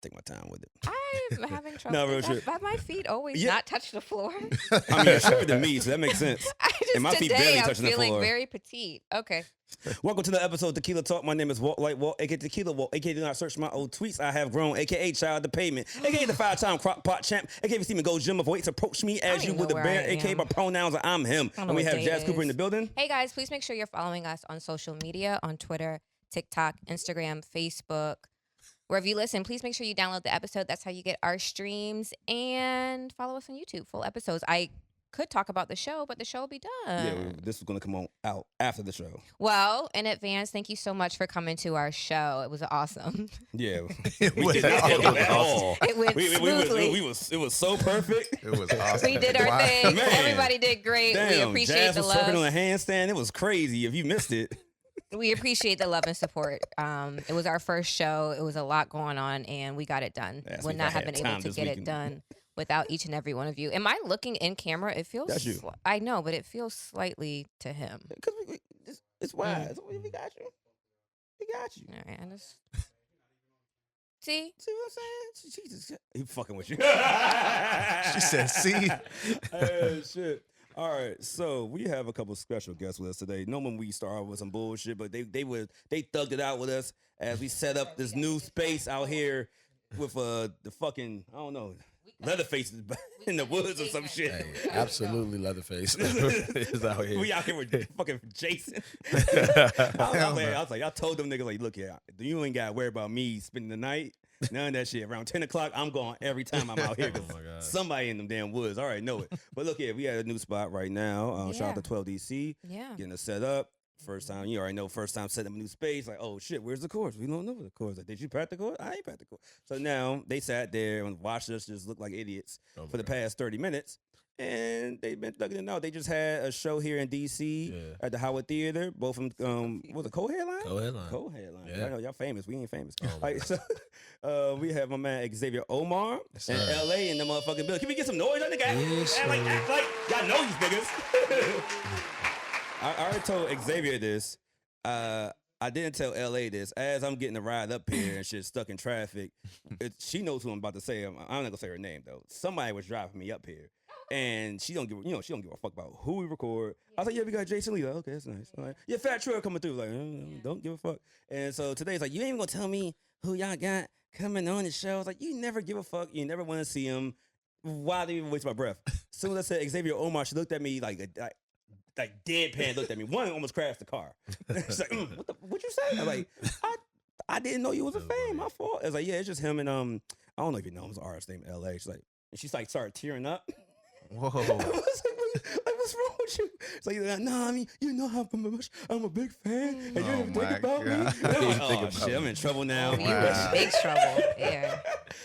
take my time with it. I'm having trouble. No, real shit. Have my feet always Yeah. not touch the floor? I mean, you're shorter than me, so that makes sense. And my feet barely Today I'm touching the feeling floor. very petite. Okay. Welcome to the episode of Tequila Talk. My name is WalkLikeWalt, aka TequilaTlk, aka do not search my old tweets. I have grown, aka child the pavement, aka the 5-time crock pot champ, aka if you see me go gym of weights, approach me as you with a bear, aka my pronouns are I'm him. And we have Jas Cooper in the building. Hey guys, please make sure you're following us on social media, on Twitter, TikTok, Instagram, Facebook. Wherever you listen, please make sure you download the episode. That's how you get our streams. And follow us on YouTube, full episodes. I could talk about the show, but the show will be done. Yeah, this is going to come out after the show. Well, in advance, thank you so much for coming to our show. It was awesome. Yeah. It we was did not awesome. at all. It went smoothly. It was so perfect. It was awesome. We did our Wow. thing. Man. Everybody did great. We Damn, appreciate Jas the was twerking on love. a handstand. It was crazy. If you missed it. We appreciate the love and support. It was our first show. It was a lot going on, and we got it done. Ask me Would if not I have had been time able to this get it weekend. done without each and every one of you. Am I looking in camera? It feels. That's you. I know, but it feels slightly to him. Because it's wise. We got you. We got you. All right, I just see. See what I'm saying? Jesus. He fucking with you. She said, see? Oh, shit. All right, so we have a couple special guests with us today. Normally we start with some bullshit, but they thugged it out with us as we set up this new space out here with the fucking, I don't know, Leatherface in the woods or some shit. Hey, absolutely Leatherface is out here. We out here with fucking Jason. I was like, I told them niggas, like, look here, you ain't got to worry about me spending the night. None of that shit. Around 10 o'clock, I'm going every time I'm out here. Oh my God. Somebody in them damn woods. I already know it. But look here, we had a new spot right now. Shout out to 12 DC. Yeah. Getting it set up. First time, you already know, first time setting up a new space. Like, oh shit, where's the course? We don't know the course. Like, did you practice the course? I ain't practice the course. So now they sat there and watched us just look like idiots for the past 30 minutes. And they've been thugging it out. They just had a show here in DC at the Howard Theater. Both of them, was it co-headline? Co-headline. Co-headline. Yeah. I know y'all famous. We ain't famous. Oh, All right, so we have my man Xavier Omar and LA in the motherfucking building. Can we get some noise on the guy? Yes, act like y'all know these niggas. I already told Xavier this. I didn't tell LA this. As I'm getting a ride up here and shit stuck in traffic, she knows who I'm about to say. I'm not gonna say her name though. Somebody was driving me up here. And she don't give a fuck about who we record. I was like, yeah, we got Jason Lee. Like, okay, that's nice. All right. Yeah, Fat Trill coming through. Like, don't give a fuck. And so today's like, you ain't even gonna tell me who y'all got coming on the show. I was like, you never give a fuck. You never want to see him. Why do you even waste my breath? As soon as I said Xavier Omar, she looked at me like deadpan looked at me. One almost crashed the car. She's like, what you say? I'm like, I didn't know you was a fan. My fault. I was like, yeah, it's just him and I don't know if you know him. It's an artist named LA. She's like, and she's like started tearing up. Whoa. I was like, what's wrong with you? It's like, nah, I mean, you know how I'm a big fan, and you didn't think about me. God. And I'm like, oh shit, I'm in trouble now. You in big trouble. Yeah.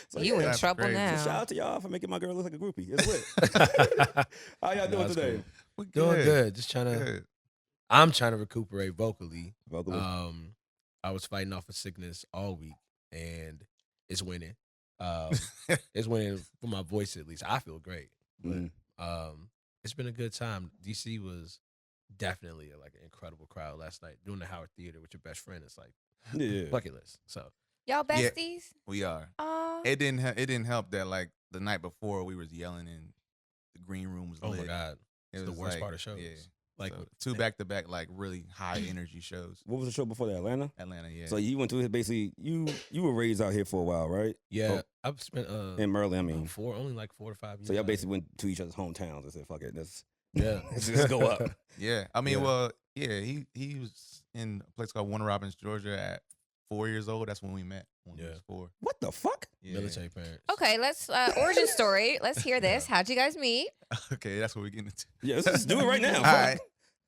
So, You in That's trouble crazy. now. So shout out to y'all for making my girl look like a groupie. It's lit. How y'all doing That's today? cool. We Doing good. Just trying to. Good. I'm trying to recuperate vocally. Vocally. I was fighting off a sickness all week, and it's winning. It's winning for my voice at least. I feel great. But, it's been a good time. DC was definitely like an incredible crowd last night. Doing the Howard Theater with your best friend, it's like Yeah. bucket list. So Y'all besties? We are. Aw. It didn't help that like the night before we was yelling and the green room was oh lit. my God, It it's the was worst like- part of shows. Yeah. Like So, two back to back like really high energy shows. What was the show before that? Atlanta? Atlanta, yeah. So you went to basically you were raised out here for a while, right? Yeah, I've spent In Maryland, I mean. only like 4 to 5 years. So y'all out basically went to each other's hometowns and said, fuck it, let's here. let's go up. Yeah, I mean, Yeah. well, yeah, he was in a place called Warner Robins, Georgia, at 4 years old. That's when we met. When he Yeah. was 4. What the fuck? Yeah. Military parents. Okay, let's origin story. Let's hear this. How'd you guys meet? Okay, that's what we're getting into. Yeah, let's just do it right now. All right.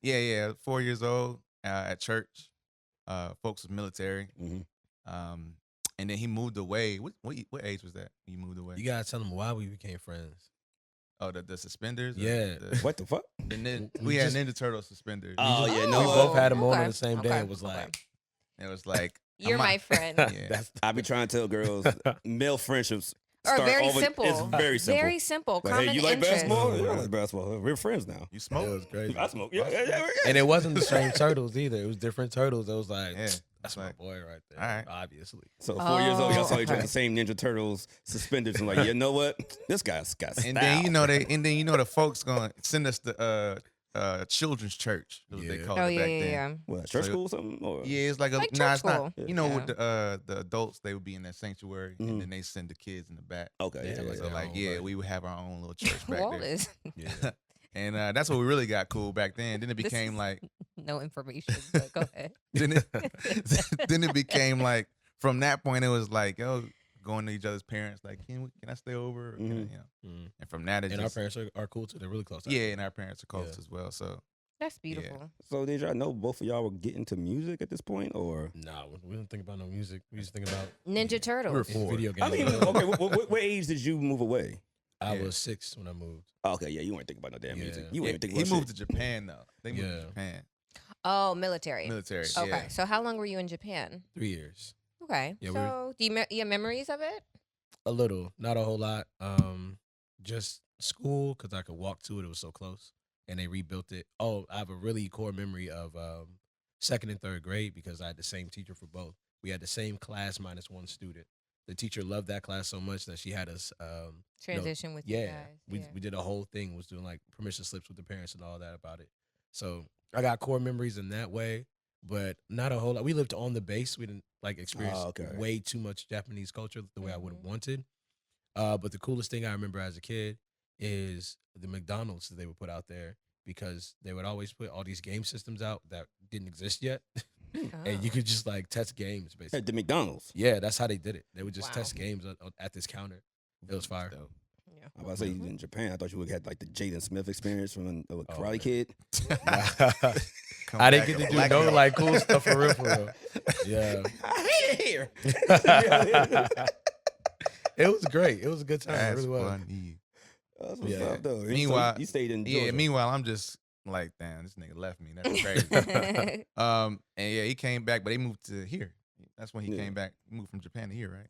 Yeah. 4 years old at church. Folks was military. Mhm. And then he moved away. What age was that? He moved away. You gotta tell them why we became friends. Oh, the suspenders. Yeah. What the fuck? We had Ninja Turtle suspenders. Oh, yeah, We no. both had them on Okay, the same day. okay, It was okay. like It was like You're I'm my not- friend. Yeah. that's I be trying to tell girls, male friendships Or very over. simple. It's very simple. Very simple. Like, Common hey, you like interest. basketball? Yeah, I like basketball. We're friends now. You It smoke? was crazy. I smoke. Yeah. And it wasn't the same turtles either. It was different turtles. It was like, Yeah, that's my like- boy right there. All right. Obviously. So 4 years old, y'all saw each other okay. the same Ninja Turtles suspenders. And like, you know what? This guy's got style. And then the folks gonna send us the children's church. Is what they Yeah. called Oh it yeah, back yeah, then. yeah. What, church So- school or something? Or? Yeah, it's like a Like nah, church it's not. school. You know, Yeah. with the adults, they would be in that sanctuary, Mhm. and then they send the kids in the back. Okay. Yeah, Yeah, like So their like, own yeah, version. we would have our own little church back Walt there, is Yeah. and that's what we really got cool back then. Then it This became is- like, no information. But go ahead. then it became like, from that point it was like, yo, going to each other's parents, like, can I stay over? Or can I, Mhm. you know? Mhm. And from that, it And our just, parents are cool too. They're really close. yeah, and our parents are close Yeah. as well. So That's beautiful. So did y'all know both of y'all were getting to music at this point, or? Nah, we didn't think about no music. We just think about Ninja Turtles. four. video games. I mean, okay. What age did you move away? I Yeah. was 6 when I moved. Okay, yeah, you weren't thinking about no damn Yeah. music. You yeah, weren't thinking he about moved shit. to Japan though. They moved Yeah. to Japan, Oh, military. military. Okay. Yeah. So how long were you in Japan? 3 years. Okay. Yeah, so do you have memories of it? A little, not a whole lot. Just school because I could walk to it. It was so close, and they rebuilt it. Oh, I have a really core memory of 2nd and 3rd grade because I had the same teacher for both. We had the same class minus one student. The teacher loved that class so much that she had us. Transition with you Yeah, guys. we did a whole thing. Was doing like permission slips with the parents and all that about it. So I got core memories in that way, but not a whole lot. We lived on the base. We didn't like experience okay. way too much Japanese culture the way I would have Mhm. wanted. But the coolest thing I remember as a kid is the McDonald's that they would put out there because they would always put all these game systems out that didn't exist yet, and you Oh. could just like test games basically. At the McDonald's. Yeah, that's how they did it. They would just Wow. test games at this counter. It was fire. Dope. Yeah. I was about to say you in Japan. I thought you would have had like the Jaden Smith experience from a Karate man. Kid. Come I back didn't get a to do black no belt. like cool stuff for real, for real. Yeah. I hate it here. It was great. It was a good time. It That's really was. funny. That's what's Yeah. up, though. And Meanwhile- so you stayed in Georgia. Yeah. Meanwhile, I'm just like, damn, this nigga left me. That's crazy. And yeah, he came back, but they moved to here. That's when he Yeah. came back. He moved from Japan to here, right?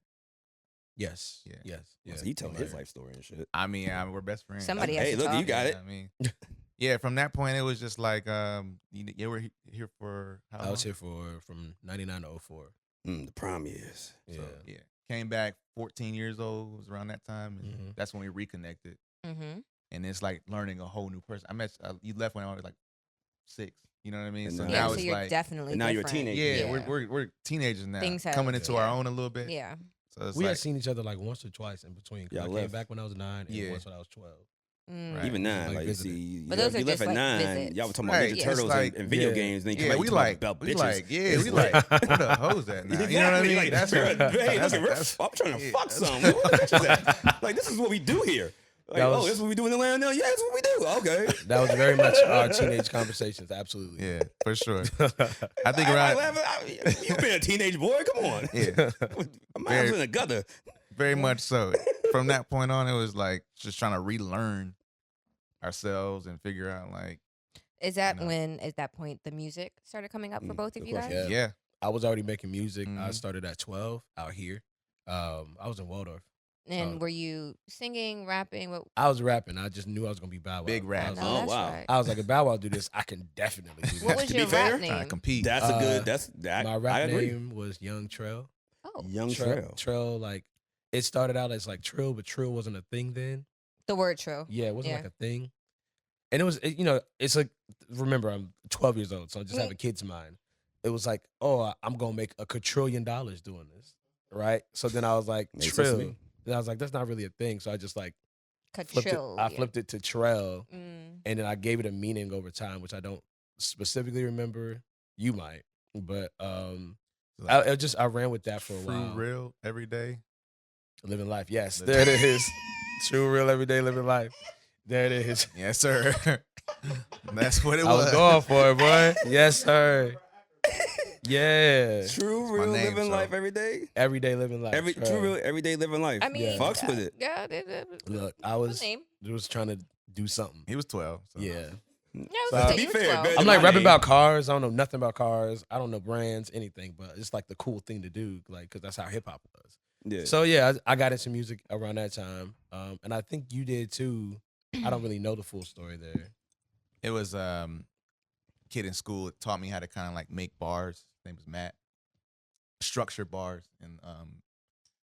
Yes. Yeah. Yes. Yeah, Yes. so he telling his Right. life story and shit. I mean, we're best friends. Somebody has Hey, to look, talk. you got it. I mean, yeah. From that point, it was just like, you were here for how long? I was here from 99 to 04. The prime years. Yeah. So, yeah. Came back 14 years old. It was around that time. And Mhm. that's when we reconnected. Mm-hmm. And it's like learning a whole new person. I met you left when I was like 6. You know what I mean? And So now- Yeah, now so it's you're like, definitely And now you're a different. teenager. yeah, Yeah. we're teenagers now, Things have- coming into yeah. our own a little bit. Yeah. So it's We like, had seen each other like once or twice in between. 'cause Yeah, I I came left. back when I was 9 and Yeah. once when I was 12. Mm. Right. Even 9, Like like, visited. see, you, But those you are left just, at like, 9. visits. Y'all were talking Right, about Ninja it's Turtles like- and video yeah. games. Then you yeah, come we back, you talking like, about we bitches. like, yeah, It's we like, where the hoes at now? You know what I Exactly, mean? Like, That's hey, what, look, that's- I'm trying to yeah. fuck some. Where the bitches at? Like, this is what we do here. Like, That oh, was- this is what we do in Atlanta now? Yeah, that's what we do. Okay. That was very much our teenage conversations. Absolutely. Yeah, for sure. I think around, You've been a teenage boy. Come on. yeah, My mind's in the gutter. very much so. From that point on, it was like just trying to relearn ourselves and figure out like, Is that know. when, at that point, the music started coming up for both of of you course, guys? Yeah. yeah, I was already making music. I Mhm. started at 12 out here. I was in Waldorf. And Oh. were you singing, rapping? What? I was rapping. I just knew I was gonna be Bow Wow. Big rap. I was, No, Oh, that's wow. right. I was like, if Bow Wow do this, I can definitely do What that. was To be your fair, rap trying to name? compete. That's a Uh, good. That's that. My I rap agree. name was Young Trail. Oh, Young Trail. Trail, like it started out as like Trill, but Trill wasn't a thing then. the word true. Yeah, it wasn't Yeah. like a thing. And it was, it's like, remember, I'm 12 years old, so I just have a kid's mind. It was like, oh, I'm going to make $1 quadrillion doing this, right? So then I was like, Makes sense to Trill. me. Then I was like, that's not really a thing. So I just like flipped Catrill. I flipped it to Trail, Mm. and then I gave it a meaning over time, which I don't specifically remember. You might, but I ran with that for a True, while. real, every day. Living life, yes, Living there it is. True, real, everyday living life. There it is. Yes, sir. That's what it I was going for it, boy. Yes, sir. Yeah. True, my real, name, living so- life every day. Everyday living life. Trail. True, real, everyday living life. I mean, Yeah. Fucks with it. Yeah, Look, I good was name. trying to do something. He was 12. So. Yeah. Yeah, it So, was to okay. be You were fair, 12. better I'm than like my rapping name. about cars. I don't know nothing about cars. I don't know brands, anything, but it's like the cool thing to do, like, because that's how hip hop was. Yeah. So yeah, I got into music around that time, and I think you did too. I don't really know the full story there. It was kid in school that taught me how to kind of like make bars. His name was Matt. Structure bars, and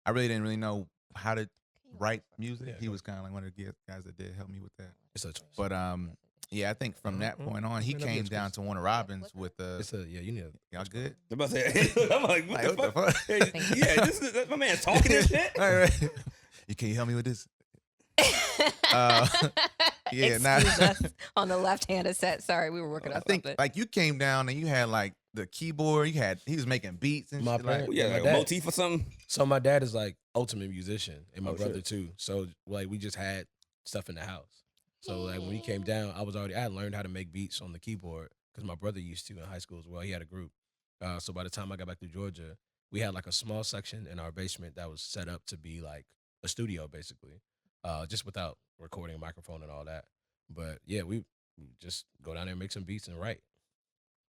I really didn't really know how to write music. Yeah, He was kind of like one of the guys that did help me with that. It's a, But yeah, I think from that point on, he came down to Warner Robins with it's a yeah. You need a y'all good? I'm about to say, I'm like, what the fuck? Hey, Thank you. yeah, this is my man's talking this shit. All right. Can you help me with this? Yeah, Excuse us on the left-handed set. Sorry, we were working on I think something. like you came down and you had like the keyboard. He was making beats and My shit. Like, parents- Yeah, my like a dad- motif or something. So my dad is like ultimate musician, and my Oh, brother shit. too. So like we just had stuff in the house. So like when he came down, I had learned how to make beats on the keyboard because my brother used to in high school as well. He had a group. So by the time I got back to Georgia, we had like a small section in our basement that was set up to be like a studio basically, just without recording a microphone and all that. But yeah, we just go down there and make some beats and write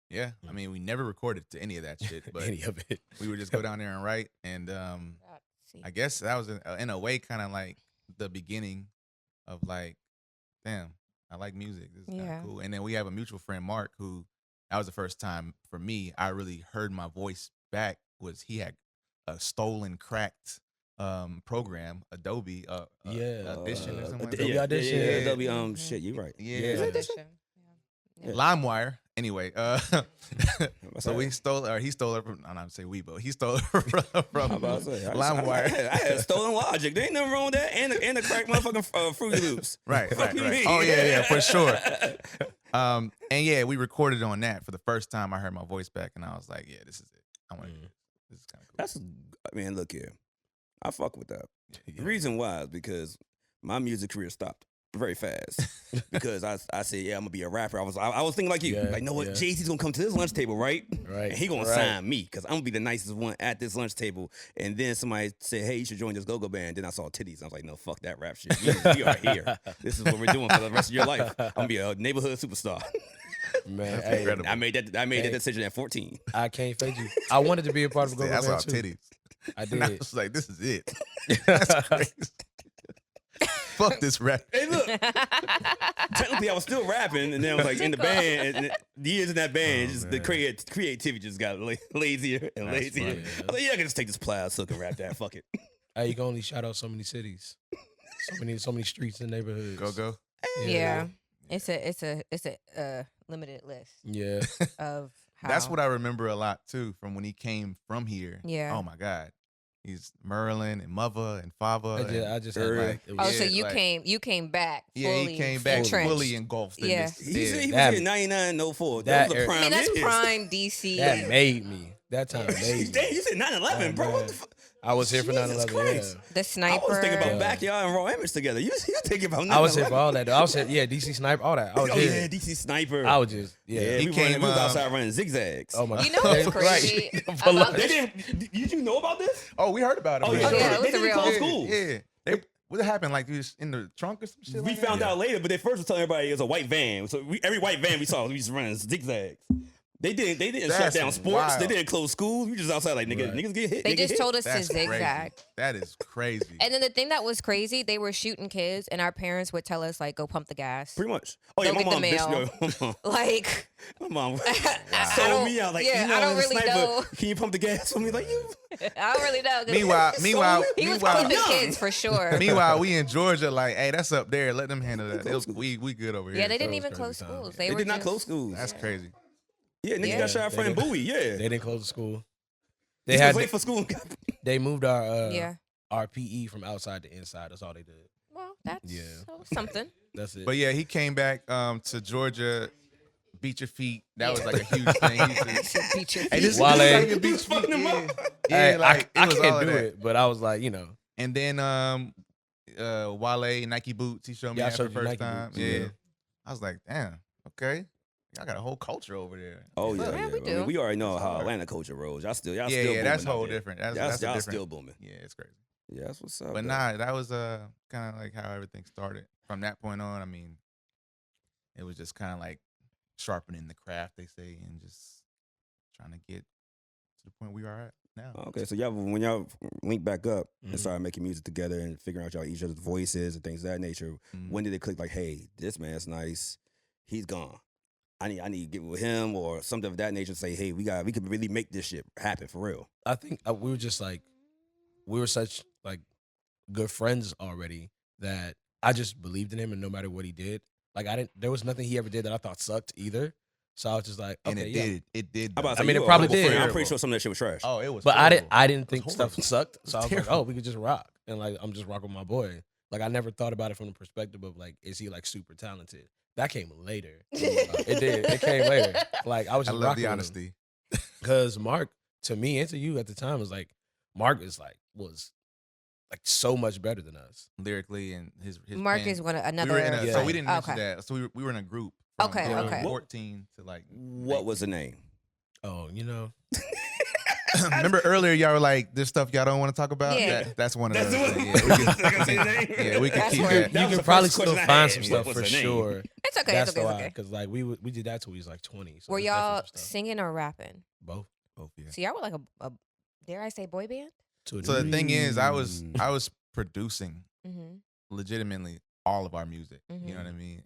yeah, I mean, we never recorded to any of that shit, but any of it. we would just go down there and write. And I guess that was in a way kind of like the beginning of like, damn, I like music. This is kind Yeah. of cool. And then we have a mutual friend, Mark, who that was the first time for me I really heard my voice back. Was he had a stolen, cracked program, Adobe Audition or something like Adobe that. Audition. Yeah, Yeah. Adobe shit. You right. Yeah. Yeah. Is it Audition? Yeah. LimeWire. Anyway, so we stole, or he stole it from. I'm not say we, but he stole it from I'm about to say, LimeWire. I had stolen logic. There ain't nothing wrong with that. And the crack motherfucking Fruity Loops. Right, Fuck right, you right. mean? Oh yeah, for sure. And yeah, we recorded on that for the first time. I heard my voice back, and I was like, yeah, this is it. I want to do this. This is kind of cool. That's, I mean, look here. I fuck with that. The Yeah. reason why is because my music career stopped very fast because I said, yeah, I'm gonna be a rapper. I was thinking like you, Yeah, like, know what, yeah. Jay-Z's gonna come to this lunch table, right? Right. And he gonna right. sign me because I'm gonna be the nicest one at this lunch table. And then somebody said, hey, you should join this go-go band. Then I saw titties. I was like, no, fuck that rap shit. We are here. This is what we're doing for the rest of your life. I'm gonna be a neighborhood superstar. Man, That's hey, incredible. I made that decision at 14. I can't fake you. I wanted to be a part of a go-go I saw band too. titties. I And I did. was like, this is it. That's crazy. Fuck this rap. Hey, look. Technically, I was still rapping, and then I was like in the band. And years in that band, just the creativity just got lazier and That's lazier. funny. I was like, yeah, I can just take this plaid silk and rap that. Fuck it. Hey, you can only shout out so many cities, so many streets and neighborhoods. Go. Yeah. It's a limited list Yeah. of how. That's what I remember a lot too from when he came from here. Yeah. Oh my God. He's Merlin and Mother and Fava. I just Er, had like, it Oh, was, so Yeah, you came back. Yeah, fully he came back entrenched. fully engulfed in Yeah. this. He said he was That- here 99, 04. that That was era- the prime I mean, that's years. prime DC. that made me. That time made Damn, me. you said 9/11, bro. What the fuck? I was here for Jesus 9/11. Christ. Yeah. The I sniper. was thinking about Yeah. Backyard and Raw Image together. You thinking about 9/11. I was here for all that. Though. I was here, yeah, DC Sniper, all that. I was Oh here. yeah, DC Sniper. I was just, yeah. yeah, He we came, was outside running zigzags. Oh my You know what's God. crazy? Right. about They this? didn't. Did you know about this? Oh, we heard about it. Oh, man. yeah, yeah, it they was a didn't real- close Yeah, schools. yeah. What happened? Like you was in the trunk or some shit? We like found that? out later, but they first were telling everybody it was a white van. So every white van we saw, we just running zigzags. They didn't shut That's down sports. They wild. didn't close schools. We just outside like Right. niggas get hit. They get just hit. told us That's to crazy. zigzag. That is crazy. And then the thing that was crazy, they were shooting kids, and our parents would tell us like, "Go pump the gas." Pretty much. Oh Go yeah, my get the mom. mail. Like Like, my mom I sold don't- me out. Like yeah, you know, I don't as a really sniper, know. can you pump the gas for me? Like you. I don't really know. 'Cause Meanwhile, he was meanwhile, clipping young. kids for sure. meanwhile, we in Georgia, like, hey, that's up there. Let them handle that. Close We good over here. Yeah, they didn't was even crazy close time. schools. They were did not just- close schools. That's crazy. Yeah, niggas Yeah. got shot They from did. Bowie. Yeah. They didn't close the school. They They had had wait for school. they moved Yeah. our PE from outside to inside. That's all they did. Well, that's Yeah. something. That's it. But yeah, he came back to Georgia, beat your feet. That was like a huge thing. He used to- Beat your Hey, this feet. is Wale. how you beat your Fucking feet. him Yeah, up. yeah, Hey, like I it was all can't of do that. it, but I was like, you know, And then Wale Nike boots. He showed me Yeah, I that for the showed you first Nike time. boots, Yeah. yeah. I was like, damn, okay. Y'all got a whole culture over there. Oh yeah, Yeah, yeah. we I mean, do. we already know It's how hard. Atlanta culture rolls. Y'all still Yeah, booming that's out whole there. different. That's Y'all a different. still booming. Yeah, it's crazy. Yeah, that's what's up. But though. nah, that was kind of like how everything started. From that point on, I mean, it was just kind of like sharpening the craft, they say, and just trying to get to the point we are at. now. Okay, so y'all when y'all link back up Mhm. and started making music together and figuring out y'all each other's voices and things of that nature, when did it click? Like, hey, this man's nice. He's gone. I need to get with him or something of that nature. Say, hey, we could really make this shit happen for real. I think we were just like, we were such like good friends already that I just believed in him, and no matter what he did, like there was nothing he ever did that I thought sucked either. So I was just like, okay, And it did. I'm about to though. say, I mean, you it a probably humble did. friend. I'm pretty sure some of that shit was trash. Oh, it was. But horrible. I didn't It was think stuff horrible. sucked. So I was like, terrible. oh, we could just rock, and like I'm just rocking with my boy. Like I never thought about it from the perspective of like, is he like super talented? That came later. It did. It came later. Like I was I just love rocking the with him. honesty. Because Mark, to me and to you at the time, was like, Mark was so much better than us. Lyrically and his Mark pen. is another. We were in a, Yeah. So we didn't mention Okay. that. So we were in a group. From, Okay, okay. 14 to like. What was the name? Oh, you know, Remember earlier y'all were like, "This stuff y'all don't want to talk about." Yeah. That's one of That's those. the things. one. Yeah, Like I said, name? yeah, we can That's keep where- that. That you was can the probably first still question I find had. some What stuff was for her name? sure. It's okay. That's It's okay. the It's why, okay. because like we did that till we was like 20. So Were there's y'all definitely some stuff. singing or rapping? Both? Oh, yeah. So y'all were like a dare I say boy band? To a So the degree. thing is, I was producing Mm-hmm. legitimately all of our music. You Mhm. know what I mean?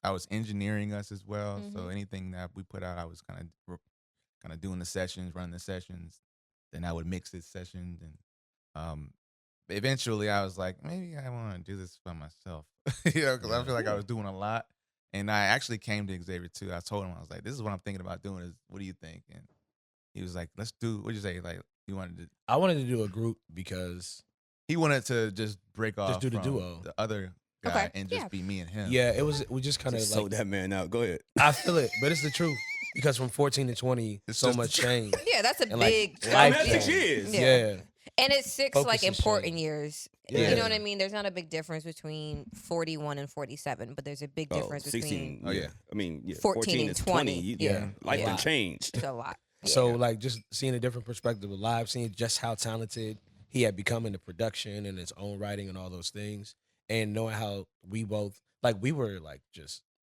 I was engineering us as well. So Mhm. anything that we put out, I was kind of doing the sessions, running the sessions. Then I would mix the sessions, and eventually I was like, maybe I want to do this by myself, because I feel like I was doing a lot. And I actually came to Xavier too. I told him, I was like, this is what I'm thinking about doing. Is what do you think? And he was like, let's do. What'd you say? Like you wanted to? I wanted to do a group because He wanted to just break off, do the from duo. the other guy, Okay, and just yeah. be me and him. we just kind of Just like sold that man out. Go ahead. I feel it, but it's the truth because from 14 to 20, It's so just much the changed. Yeah, that's a And, like, big life jump. That's 6 Yeah. years. Yeah. And it's six Focus like has important changed. years. Yeah. You know what I mean? There's not a big difference between 41 and 47, but there's a big difference 16. between Oh, yeah. I mean, 14 and 20. Yeah. Life Yeah. done changed. it's a lot. So Yeah. like just seeing a different perspective of live, seeing just how talented he had become in the production and his own writing and all those things, and knowing how we both like we're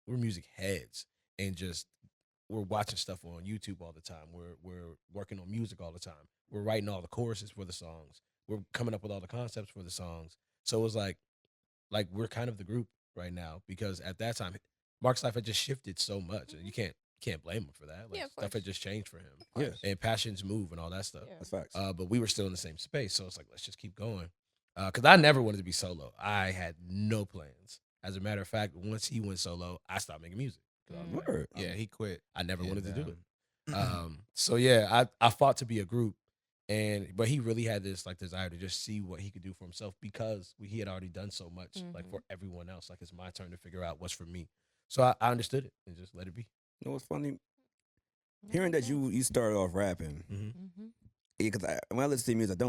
music heads and just we're watching stuff on YouTube all the time. We're working on music all the time. We're writing all the choruses for the songs. We're coming up with all the concepts for the songs. So it was like we're kind of the group right now because at that time Mark's life had just shifted so much, and you can't blame him for that. Like Yeah, of stuff course. had just changed for him. Yeah. And passions move and all that stuff. Yeah. That's facts. But we were still in the same space, so it's like let's just keep going. Because I never wanted to be solo. I had no plans. As a matter of fact, once he went solo, I stopped making music. 'Cause I was like, Word. Yeah, he quit. I never wanted to do it. it. So yeah, I fought to be a group, but he really had this like desire to just see what he could do for himself because he had already done so much like Mhm. for everyone else. Like it's my turn to figure out what's for me. So I understood it and just let it be. You know what's funny? Hearing that you started off rapping, Mm-hmm. because when I listen to music,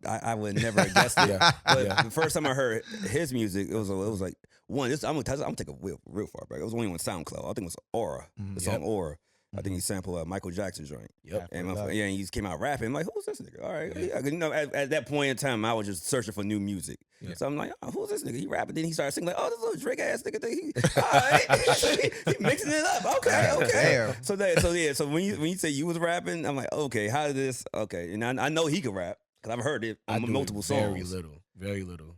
I would never have guessed it. Yeah. But Yeah. the first time I heard his music, it was like one. I'm gonna take a real far back. It was only on SoundCloud. I think it was Aura, the song Yep. Aura. I think he sampled Michael Jackson joint. Yep. And Love. and he just came out rapping. I'm like, who's this nigga? All right, Yeah. you know, at that point in time, I was just searching for new music. Yeah. So I'm like, oh, who's this nigga? He rapping. Then he started singing like, oh, this little Drake ass nigga thing. All right, he mixing it up. Okay, okay. Damn. So when you say you was rapping, I'm like, okay, how did this? Okay, and I know he can rap because I've heard it I on do multiple it very songs. very little.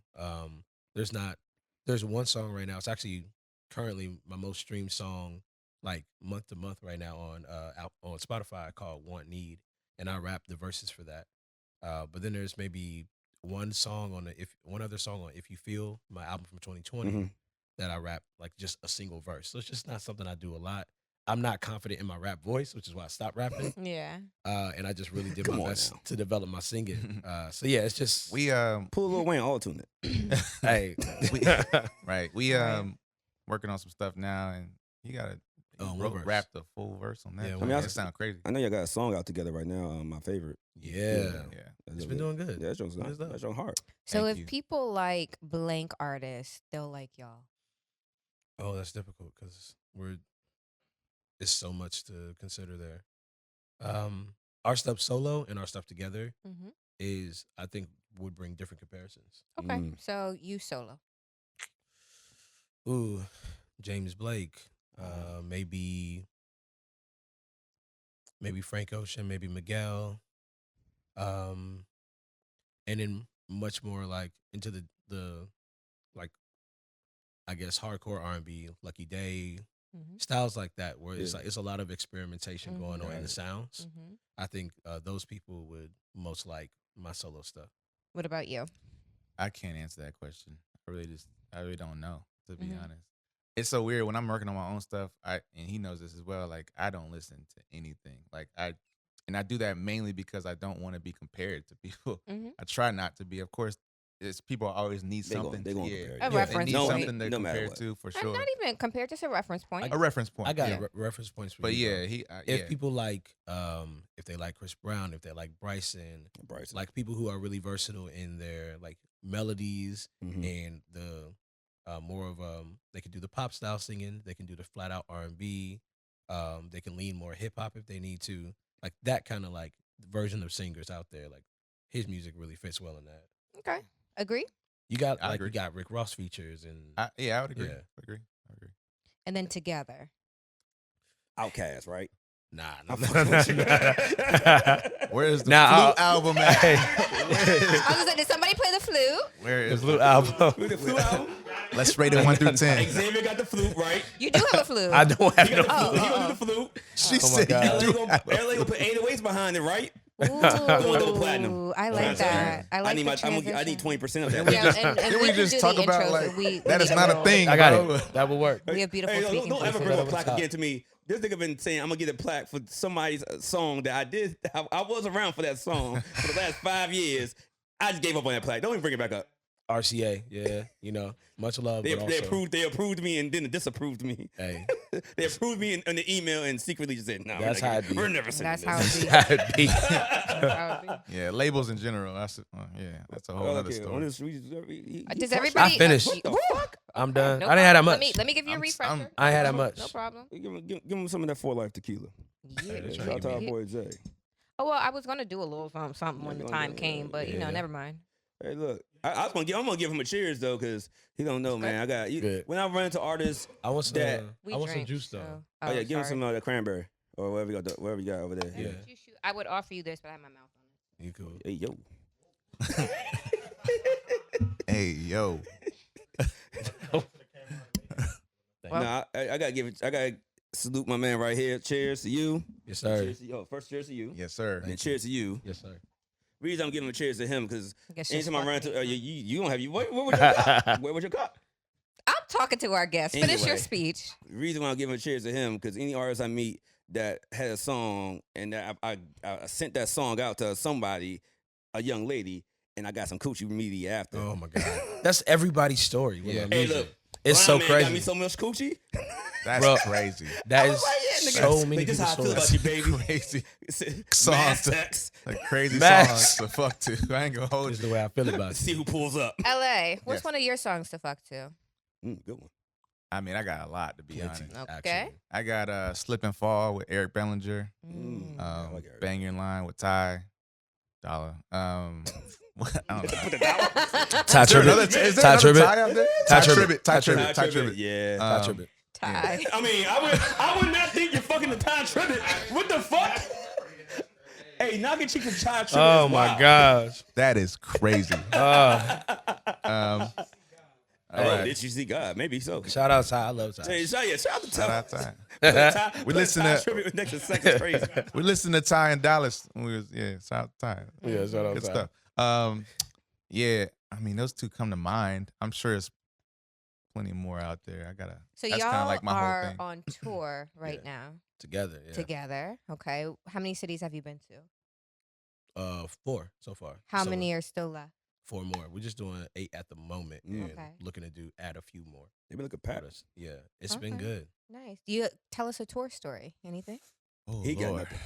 There's one song right now. It's actually currently my most streamed song, like month to month right now on Spotify called "Want Need," and I rap the verses for that. But then there's maybe one other song on "If You Feel," my album from 2020, Mhm. that I rap like just a single verse. So it's just not something I do a lot. I'm not confident in my rap voice, which is why I stopped rapping. Yeah. And I just really did Come my on best now. to develop my singing. So yeah, it's just We Pull a Lil Wayne, all tune it. hey, right. We Right. working on some stuff now, and you gotta Oh, one verse. rap the full verse on that. Yeah, joint. one That verse. sound crazy. I know y'all got a song out together right now. My favorite. yeah, Yeah. it's been doing good. Yeah, that joke's It is dope. that joke hard. So Thank if you. people like blank artists, they'll like y'all. Oh, that's difficult because it's so much to consider there. Our stuff solo and our stuff together Mm-hmm. is, I think, would bring different comparisons. Okay. Mm. So you solo. Ooh, James Blake, maybe Frank Ocean, maybe Miguel, And then much more like into the like I guess hardcore R&B, Lucky Day, styles like that, where it's like it's a lot of experimentation going on in the sounds. I think those people would most like my solo stuff. What about you? I can't answer that question. I really don't know, to be honest. It's so weird when I'm working on my own stuff. And he knows this as well. Like, I don't listen to anything. Like, I do that mainly because I don't want to be compared to people. I try not to be. Of course, people always need something. They A reference they need point. something to compare to, for sure. Not even compared, just a reference point. A reference point. I got reference points for but you. yeah, If people like, if they like Chris Brown, if they like Bryson, like people who are really versatile in their like melodies and the more of they can do the pop style singing, they can do the flat out R&B, they can lean more hip hop if they need to, like that kind of like version of singers out there. Like his music really fits well in that. Okay, agree. You got you got Rick Ross features and I would agree. Yeah. I agree. And then Together. Outkast, right? Nah. Where's the flute album at? I was gonna say, did somebody play the flute? Where is the flute album? The flute album? Let's rate it 1 through 10. Xavier got the flute, right? You do have a flute. I don't have He no got the flute. flute. He gonna do the flute. She said God. you do. LA gonna put 808s behind it, right? Ooh, double platinum. I like that. I like I need the I need transition. 20% of that. Yeah, and Then we can just do talk the about intros, like and we that is need not to a thing. I got bro. it. That will work. We have beautiful Hey, speaking don't ever voices. bring a Over plaque the top. again to me. This nigga been saying I'm gonna get a plaque for somebody's song that I did. I was around for that song for the last 5 years. I just gave up on that plaque. Don't even bring it back up. RCA, yeah, much love. They but also, approved me and then disapproved me. hey, They approved me in the email and secretly just said, "No, That's how it be. we're never sending That's this." how it that'd be. That would be. Yeah, labels in general. That's a whole other story. Does everybody? I finished. What the fuck? I'm done. No I didn't have that problem. much. Let me give you a refresher. I ain't had that much. No problem. Give him some of that 4Life tequila. Yeah. Shout out to our boy Jay. Oh well, I was gonna do a little something when the time came, but never mind. Hey, look, I'm gonna give him a cheers though, cause he don't know, man. I got Good. when I run into artists. I want some. That- We I want some drink, juice though. so- Oh yeah, give him sorry. some of the cranberry or whatever you got over there. Yeah. I would offer you this, but I have my mouth on it. You cool? Hey yo. Hey, yo. Well- Nah, I gotta salute my man right here. Cheers to you. Yes, sir. Cheers to you. First, cheers to you. Yes, sir. And cheers to you. Yes, sir. Reason I'm giving a cheers to him because I guess just anytime I run fuck into me. you don't have you. Where was your cup? Where was your cup? I'm talking to our guest. Finish your Anyway. speech. The reason why I'm giving a cheers to him because any artist I meet that had a song and that I sent that song out to somebody, a young lady, and I got some coochie immediately after. Oh my god, that's everybody's story. with Yeah. our Hey, music. look, it's Brian so Man got me crazy. so much coochie. That's Bro. crazy. That I is was like, yeah, nigga, so many this how I people's feel stories. about you, baby. Crazy Song songs. text. Like crazy Max. songs to fuck to. I ain't gonna hold Is you. the way I feel about See it. who pulls up. LA, what's Yes. one of your songs to fuck to? Good one. I mean, I got a lot to be honest. Okay. Actually. I got Slip and Fall with Eric Bellinger. I like Eric. Banging Line with Ty Dolla. I don't know. Put the dollar. Ty Is there another- Tribbett. is there Ty another Tribbett. Ty out there? Ty Ty Tribbett. Tribbett. Ty Tribbett. Ty Tribbett, Tribbett. yeah. Ty Um, Tribbett. Ty. I mean, I would not think you're fucking the Ty Tribbett. What the fuck? Hey, knock your cheek from Ty Tribbett. Oh is my wild. gosh. That is crazy. Oh, Alright. did you see God? Maybe so. Shout out Ty. I love Ty. Hey, shout out to Shout Ty. out Ty. Ty. We listen Ty to- Tribbett next to sex is crazy. We listened to Ty and Dallas when we was shout out to Ty. Yeah, shout out Good Ty. stuff. Yeah, I mean those two come to mind. I'm sure there's plenty more out there. So that's y'all kinda like my whole are thing. on tour right Yeah. now Together. Yeah. together. Okay. How many cities have you been to? 4 so far. How So, many are still left? 4 more. We're just doing 8 at the moment and Okay. looking to add a few more. They been looking Paris. Yeah, it's been Okay. good. Nice. Do you tell us a tour story? Anything? Oh, He got Lord. nothing.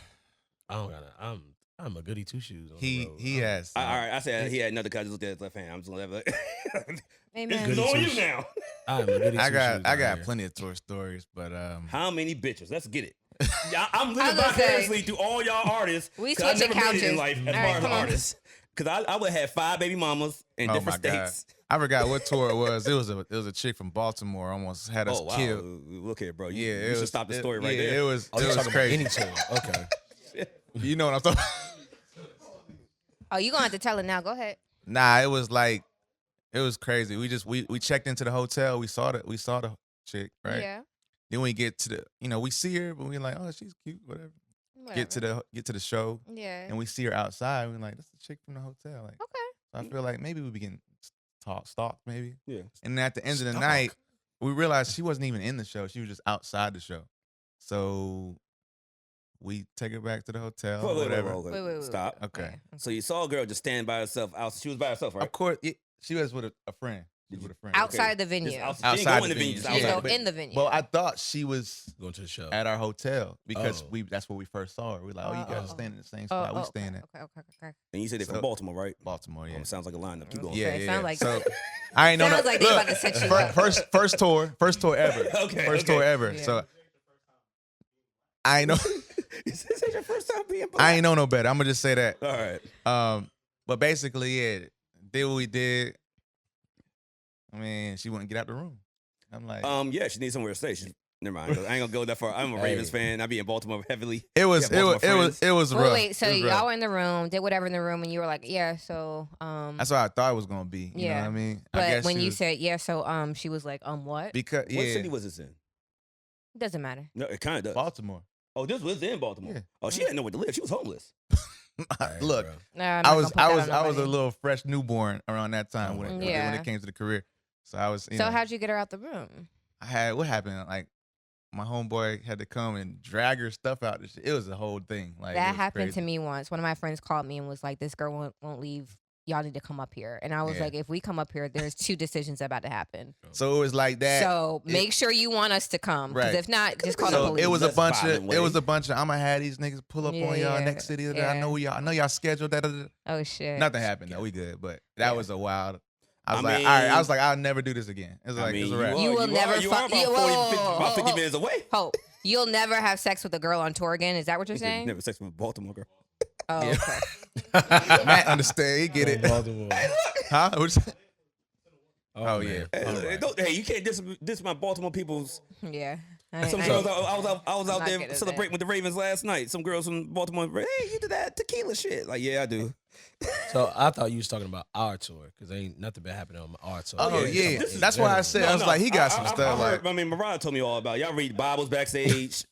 I don't got. I'm a goody two shoes. On He the road. he has. All right, I said he had another cut. I just looked at his left hand. I'm just gonna have Amen. It's Goody on you two-shoes. now. I'm a goody I got two-shoes I out got here. plenty of tour stories, but How many bitches? Let's get it. Yeah, I'm I living was gonna say- vicariously through all y'all artists. We 'cause I switching never made it in couches. life as All far right, as come on. artists. Because I would have 5 baby mamas in Oh different my God. states. I forgot what tour it was. It was a chick from Baltimore almost had us Oh wow! killed. Look here, bro. You, Yeah, you it should was, stop the story right yeah, there. It was Oh, you it was talking crazy. about any tour? Okay. You know what I'm talking. Oh, you gonna have to tell it now. Go ahead. Nah, it was crazy. We checked into the hotel. We saw the chick, right? Yeah. Then we get to we see her, but we're like, oh, she's cute, whatever. Get to the show, Yeah. and we see her outside. We're like, that's the chick from the hotel. Like, Okay. so I feel like maybe we begin stalked, maybe. Yeah. And then at the end of the night, we realized she wasn't even in the show. She was just outside the show. So we take her back to the hotel. Wait, whatever. Wait. Stop. Okay. So you saw a girl just stand by herself. She was by herself, right? Of course, she was with a friend. She was with a friend. Outside the venue. Just Outside she didn't go in the the venue. venue. just She didn't outside. go in the venue. Well, I thought she was Going to the show. at our hotel because Oh. that's where we first saw her. We're like, oh, you guys are staying in the same spot we staying at. Okay. And you said they're from So- Baltimore, right? Baltimore, yeah. Sounds like a lineup. Keep going. Yeah, It yeah. sound like- so I ain't know. Sounds like they about to set you up. First tour ever. Okay, First okay. tour ever. Yeah. So I ain't know. Is this your first time being black? I ain't know no better. I'm gonna just say that. All right. But basically, yeah, did what we did. I mean, she wouldn't get out the room. I'm like, Yeah, she needs somewhere to stay. Never mind. I ain't gonna go that far. I'm a Ravens fan. I be in Baltimore heavily. it was Baltimore friends. rough. Wait, so It was rough. y'all were in the room, did whatever in the room, and you were like, yeah, so That's what I thought it was gonna be. You know Yeah. what I mean? I but guess when she you was- said yeah, so she was like, what? because What yeah, city was this in? Doesn't matter. No, it kind of does. Baltimore. Oh, this was in Baltimore. Yeah. Oh, she didn't know where to live. She was homeless. Hey, Look, bro. No, I'm I not was gonna put that on a nobody. little fresh newborn around that time when Yeah. it came to the career. So I was. You So know, how'd you get her out the room? I had what happened? Like my homeboy had to come and drag her stuff out. It was a whole thing. Like it That was happened crazy. to me once. One of my friends called me and was like, this girl won't leave. Y'all need to come up here. And I was Yeah. like, if we come up here, there's 2 decisions about to happen. So it was like that. So make sure you want us to come. Because Right. if not, just call the So police. it was a That's bunch violent of way. I'm gonna have these niggas pull up on y'all Yeah, next city. yeah. I know y'all scheduled that. Oh, shit. Nothing happened though. We good, but that Yeah. was a wild. I was I like, mean- all right. I was like, I'll never do this again. It's like it's a wrap. You will never You fuck- are about you- 40, whoa, 50, about 50 whoa. minutes away. Hope. You'll never have sex with a girl on tour again. Is that what you're saying? Never sex with a Baltimore girl. Oh, Yeah. okay. Matt understand. He get it. Baltimore. Huh? What's- Oh, yeah. man. All right. Hey, you can't diss my Baltimore people's. Yeah. Some girls, I was out I'm not good there at celebrating with the Ravens last night. Some girls from Baltimore, hey, you did that tequila shit. Like, yeah, I do. So I thought you was talking about our tour because ain't nothing been happening on our tour. Oh Okay, yeah. this is That's why I general. said I was like, he got some stuff. I heard, Like I mean, Mariah told me all about it. Y'all read Bibles backstage.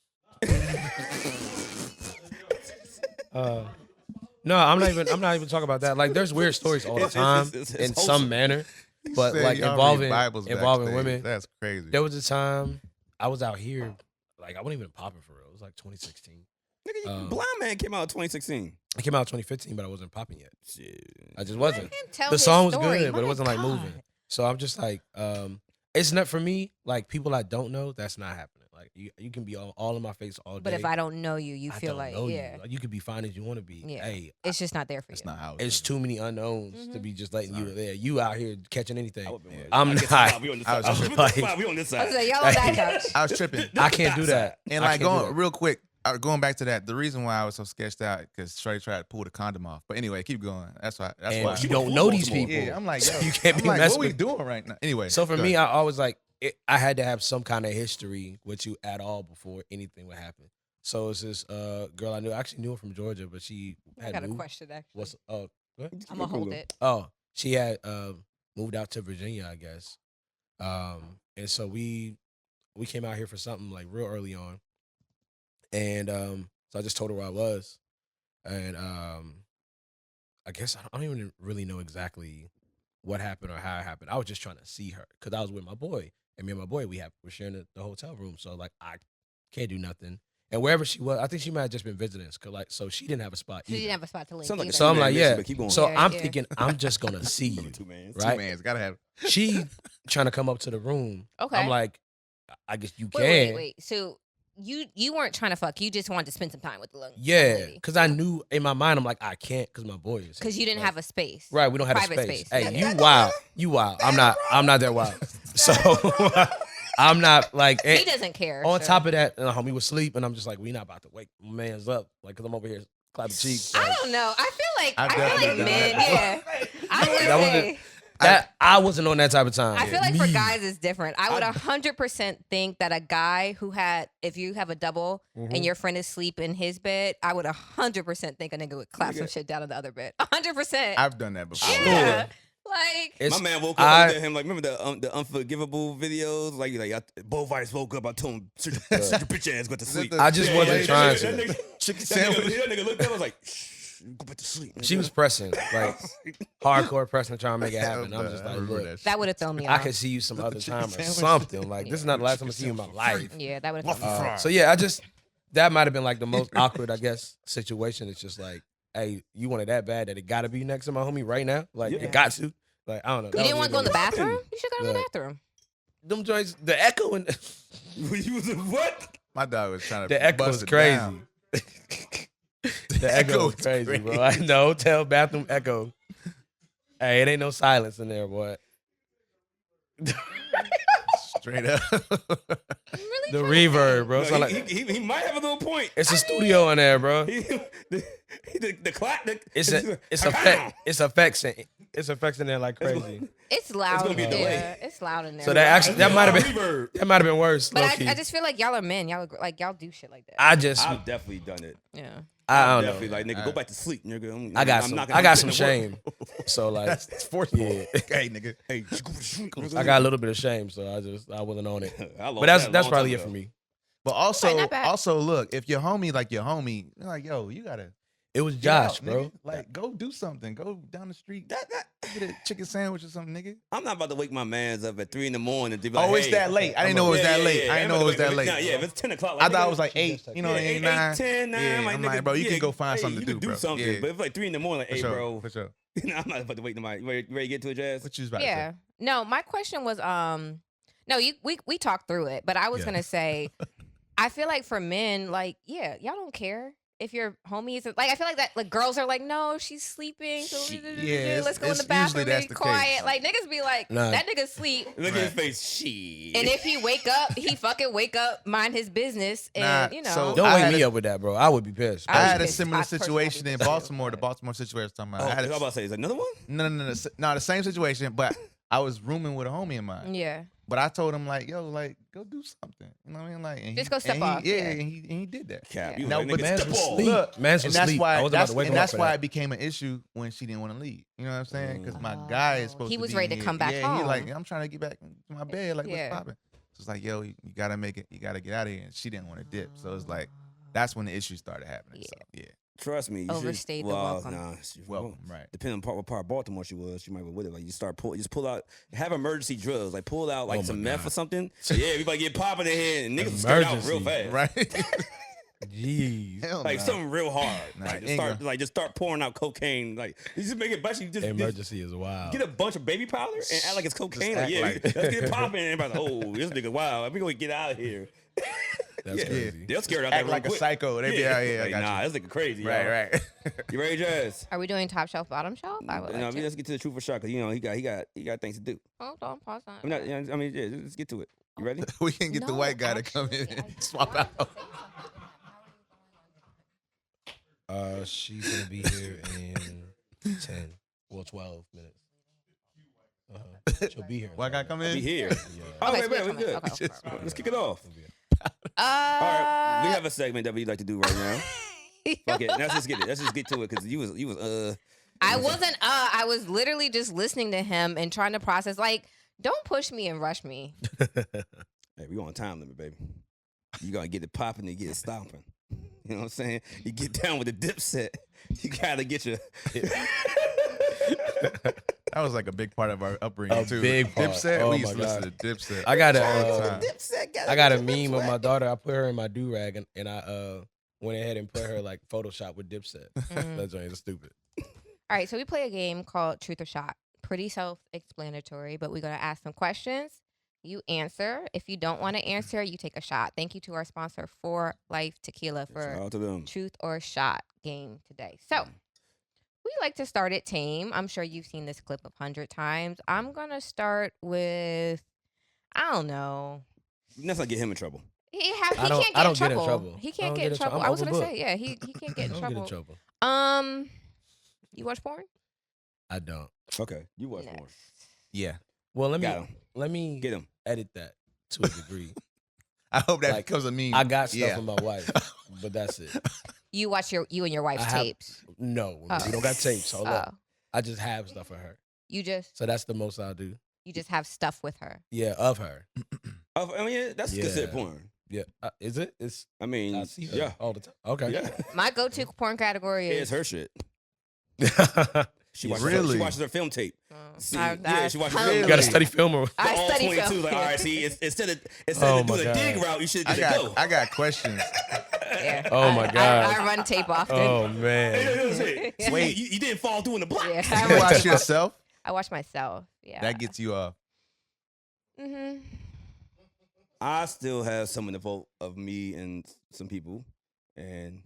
No, I'm not even talking about that. Like, there's weird stories all the time It's in wholesome. some manner, but said like y'all read involving Bibles backstage. women. That's crazy. There was a time I was out here, like I wasn't even popping for real. It was like 2016. Nigga, Blind Man came out in 2016. I came out in 2015, but I wasn't popping yet. Shit. I just wasn't. Tell The his song was story. good, but it My wasn't like God. moving. So I'm just like, it's not for me. Like people I don't know, that's not happening. Like you can be all in my face all day. But if I don't know you, you I feel don't like, know yeah. you. Like, you could be fine as you want to be. Yeah. Hey, It's just not there for you. That's not how it's too many unknowns to be just letting you there. You out here catching anything. I'm I guess not. We on this I side. was like- We on this I side. was like, y'all on that couch. I was tripping. I can't do that. And I like can't do going that. real quick, going back to that, the reason why I was so sketched out because Shorty tried to pull the condom off. But anyway, keep going. That's why. That's And why. you don't know these Baltimore. people. Yeah, I'm like, yo, You can't I'm be like, messing what we with- doing right now? Anyway, So for go me, ahead. I always like I had to have some kind of history with you at all before anything would happen. So it's this girl I knew. I actually knew her from Georgia, but she I had got a moved. question, actually. What's what? I'm going to hold it. Oh, she had moved out to Virginia, I guess. And so we came out here for something like real early on. And so I just told her where I was. And I guess I don't even really know exactly what happened or how it happened. I was just trying to see her because I was with my boy. And me and my boy, we're sharing the hotel room. So like I can't do nothing. And wherever she was, I think she might have just been visiting. Cause like, so she didn't have a spot. She either. didn't have a spot to leave. Sounds like a either. So I'm two-man like, mission, yeah. but keep going. So Yeah, I'm yeah. thinking I'm just gonna see you, Two mans. right? Two man's gotta have. She trying to come up to the room. Okay. I'm like, I guess you can. Wait. So you weren't trying to fuck. You just wanted to spend some time with the little Yeah, because I knew in my mind, I'm like, I can't because my boy is. Because you didn't Like, have a space. Right, we don't have private a space. space. Hey, you wild. You wild. I'm not that wild. So I'm not like. He doesn't care. On so. top of that, homie was asleep, and I'm just like, we not about to wake my man's up, like, cause I'm over here clapping cheeks. I Like, don't know. I feel like I've men. definitely done Yeah. I would That say. I wasn't on that type of time. I feel like for guys it's different. I would 100% think that a guy who if you have a double and your friend is asleep in his bed, I would 100% think a nigga would clap some shit down in the other bed. 100%. I've done that before. Yeah. Like my man woke up and looked at him like, remember the unforgivable videos? Like both of us woke up. I told him, sit your bitch ass, go to sleep. I just wasn't trying to. Chicken sandwich. That nigga looked at him, I was like, shh, go back to sleep. She was pressing, like hardcore pressing, trying to make it happen. I'm just like, look, that would have thrown me I off. could see you some other time or something. Like this is not the last time I see you in my life. Yeah, that would have thrown me off. So yeah, that might have been like the most awkward, I guess, situation. It's just like, hey, you want it that bad that it got to be next to my homie right now? Like it got to. Like I don't know. You didn't want to go in the bathroom? You should go in the bathroom. Them joints, the echo and You was what? My dog was trying to. The echo bust was it crazy. down. The echo was crazy, bro. I know. Tell bathroom echo. Hey, it ain't no silence in there, boy. Straight up. Really The reverb, bro. No, Like, he might have a little point. it's a studio in there, bro. The clap. It's effects. It's effects in there like crazy. It's loud. gonna be a delay. It's loud in there. So that might have been worse. But low-key. I just feel like y'all are men. Y'all do shit like that. I've definitely done it. Yeah. I don't Definitely know. like nigga, go back to sleep, nigga. I got some shame. So like, It's forceful. Yeah. Hey, nigga. Hey, I got a little bit of shame, so I wasn't on it. I lost But that's that a long probably time it for ago. me. But not bad. also, look, if your homie, you're like, yo, you gotta. It was get Josh, out, bro. nigga. Like, go do something. Go down the street. Get a chicken sandwich or something, nigga. I'm not about to wake my mans up at 3 a.m. to be like, Oh, it's hey, that late. I didn't know it was that late. I didn't know it was that late. Nah, yeah, if it's 10 o'clock. I Like, thought nigga, it was like 8. You know, 8, 9. 10, 9. Yeah, I'm like, bro, you can go find something you to can do, bro. something. Yeah. But if like 3 a.m, like, hey, For sure. bro, For sure. I'm not about to wake nobody. You ready to get to it, Jazz? What you was about to Yeah. say? No, my question was no, we talked through it, but I was gonna say I feel like for men, like, yeah, y'all don't care if your homie is like, I feel like that like girls are like, no, she's sleeping, so Yeah, let's go in it's the bathroom usually that's and be the quiet. case. Like niggas be like, Nah. that nigga sleep. Look at his face. Shit. And if he wake up, he fucking wake up, mind his business, and Nah, you know. so Don't I wake had me a- up with that, bro. I would be pissed. I was had a pissed. similar I personally situation in would be Baltimore. The pissed. Baltimore situation I was talking Oh, about. I I had was about to say, is another one? no, the same situation, but I was rooming with a homie of mine. Yeah. But I told him like, yo, like, go do something. You know what I mean? Like, and Just go step and he- off, Yeah, yeah. and he did that. Cap. Yeah. You No, like, but nigga, man's step was off. sleep. Look, Man's and was that's sleep. why I was about to wake him up that's for why that. it became an issue when she didn't want to leave. You know what I'm saying? Because my guy is supposed He to was be ready to here. come back Yeah, he home. like, I'm trying to get back to my bed. Like, Yeah. what's popping? So it's like, yo, you gotta make it. You gotta get out of here. And she didn't want to dip. So it's like, that's when the issues started happening. Yeah. So, yeah. Trust me. You Overstayed should, the well, welcome. Nah, Welcome. Right. Depending on what part of Baltimore she was, she might be with it. Like you just pull out, have emergency drugs, like pull out like Oh my some meth God. or something. So yeah, everybody get popping in here and niggas will start out real Emergency. fast. Right. Jeez. Hell Like no. something real hard. Nah, Like just start pouring out cocaine. Like you just make it basically just Emergency is wild. get a bunch of baby powder and act like it's cocaine. Like, act yeah, like- let's get it popping. And everybody's like, oh, this nigga, wow, we gonna get out of here. That's Yeah. crazy. They're scared out Act there like a real quick. psycho. They be out here. I Like, got nah, you. this nigga crazy. Right, y'all. right. You ready, Jazz? Are we doing top shelf, bottom shelf? I would No, like I mean, to. let's get to the truth or shot because you know he got things to do. Hold on, pause on. I'm not, I mean, yeah, let's get to it. You ready? We can get the No, white guy to come in actually, and I swap don't. out. She's gonna be here in 10, well, 12 minutes. She'll be here. in White guy 12 come Be in. here. minutes. Yeah. Oh, Okay, wait, so wait, we're we coming. good. Okay, Let's kick it off. Uh, All right, we have a segment that we like to do right now. Fuck it, let's just get it. Let's just get to it because you was I wasn't. I was literally just listening to him and trying to process. Like, don't push me and rush me. Hey, we on time limit, baby. You gotta get it popping and get it stomping. You know what I'm saying? You get down with the dip set. You gotta get your. That was like a big part of our upbringing A too. big part. Dipset. Oh we my used to listen to God. Dipset. I got Dip set, gotta I got a get your meme of lips my wet. daughter. I put her in my do rag and I went ahead and put her like Photoshop with Dipset. Mm. That joint is stupid. All right, so we play a game called Truth or Shot. Pretty self-explanatory, but we're gonna ask some questions. You answer. If you don't want to answer, you take a shot. Thank you to our sponsor, For Life Tequila, Shout for out to them. Truth or Shot game today. So we like to start it tame. I'm sure you've seen this clip 100 times. I'm gonna start with, I don't know. Let's not get him in trouble. He I can't don't- get I in don't get in trouble. trouble. He I can't don't get in trouble. I'm I was gonna overbooked. say, yeah, he can't I get in don't trouble. get in trouble. You watch porn? I don't. Okay, you watch Next. porn. Yeah. Well, let Got me Get him. edit that to a degree. I hope that Like, becomes a meme. I got stuff Yeah. with my wife, but that's it. You watch you and your wife's I have- tapes. No, Oh. we don't got tapes. Hold Oh. up. I just have stuff of her. You just So that's the most I'll do. have stuff with her. Yeah, of her. I mean, that's Yeah. considered porn. Yeah. Is it? It's I mean, I see her yeah. all the time. Okay. Yeah. My go-to porn category It's is her shit. She watches Really? she watches her film tape. Oh, Yeah, she watches Really? You got to study film or I all study 22. film. Like, all right, see, instead of Oh doing my the dig God. route, you should I just go. got questions. Yeah. Oh my God. I run tape often. Oh Hey, man. so Wait. you didn't fall through in the block. Yeah, You I run watch tape yourself? I watch myself. Yeah. That gets you off. Mm-hmm. I still have some in the vote of me and some people, and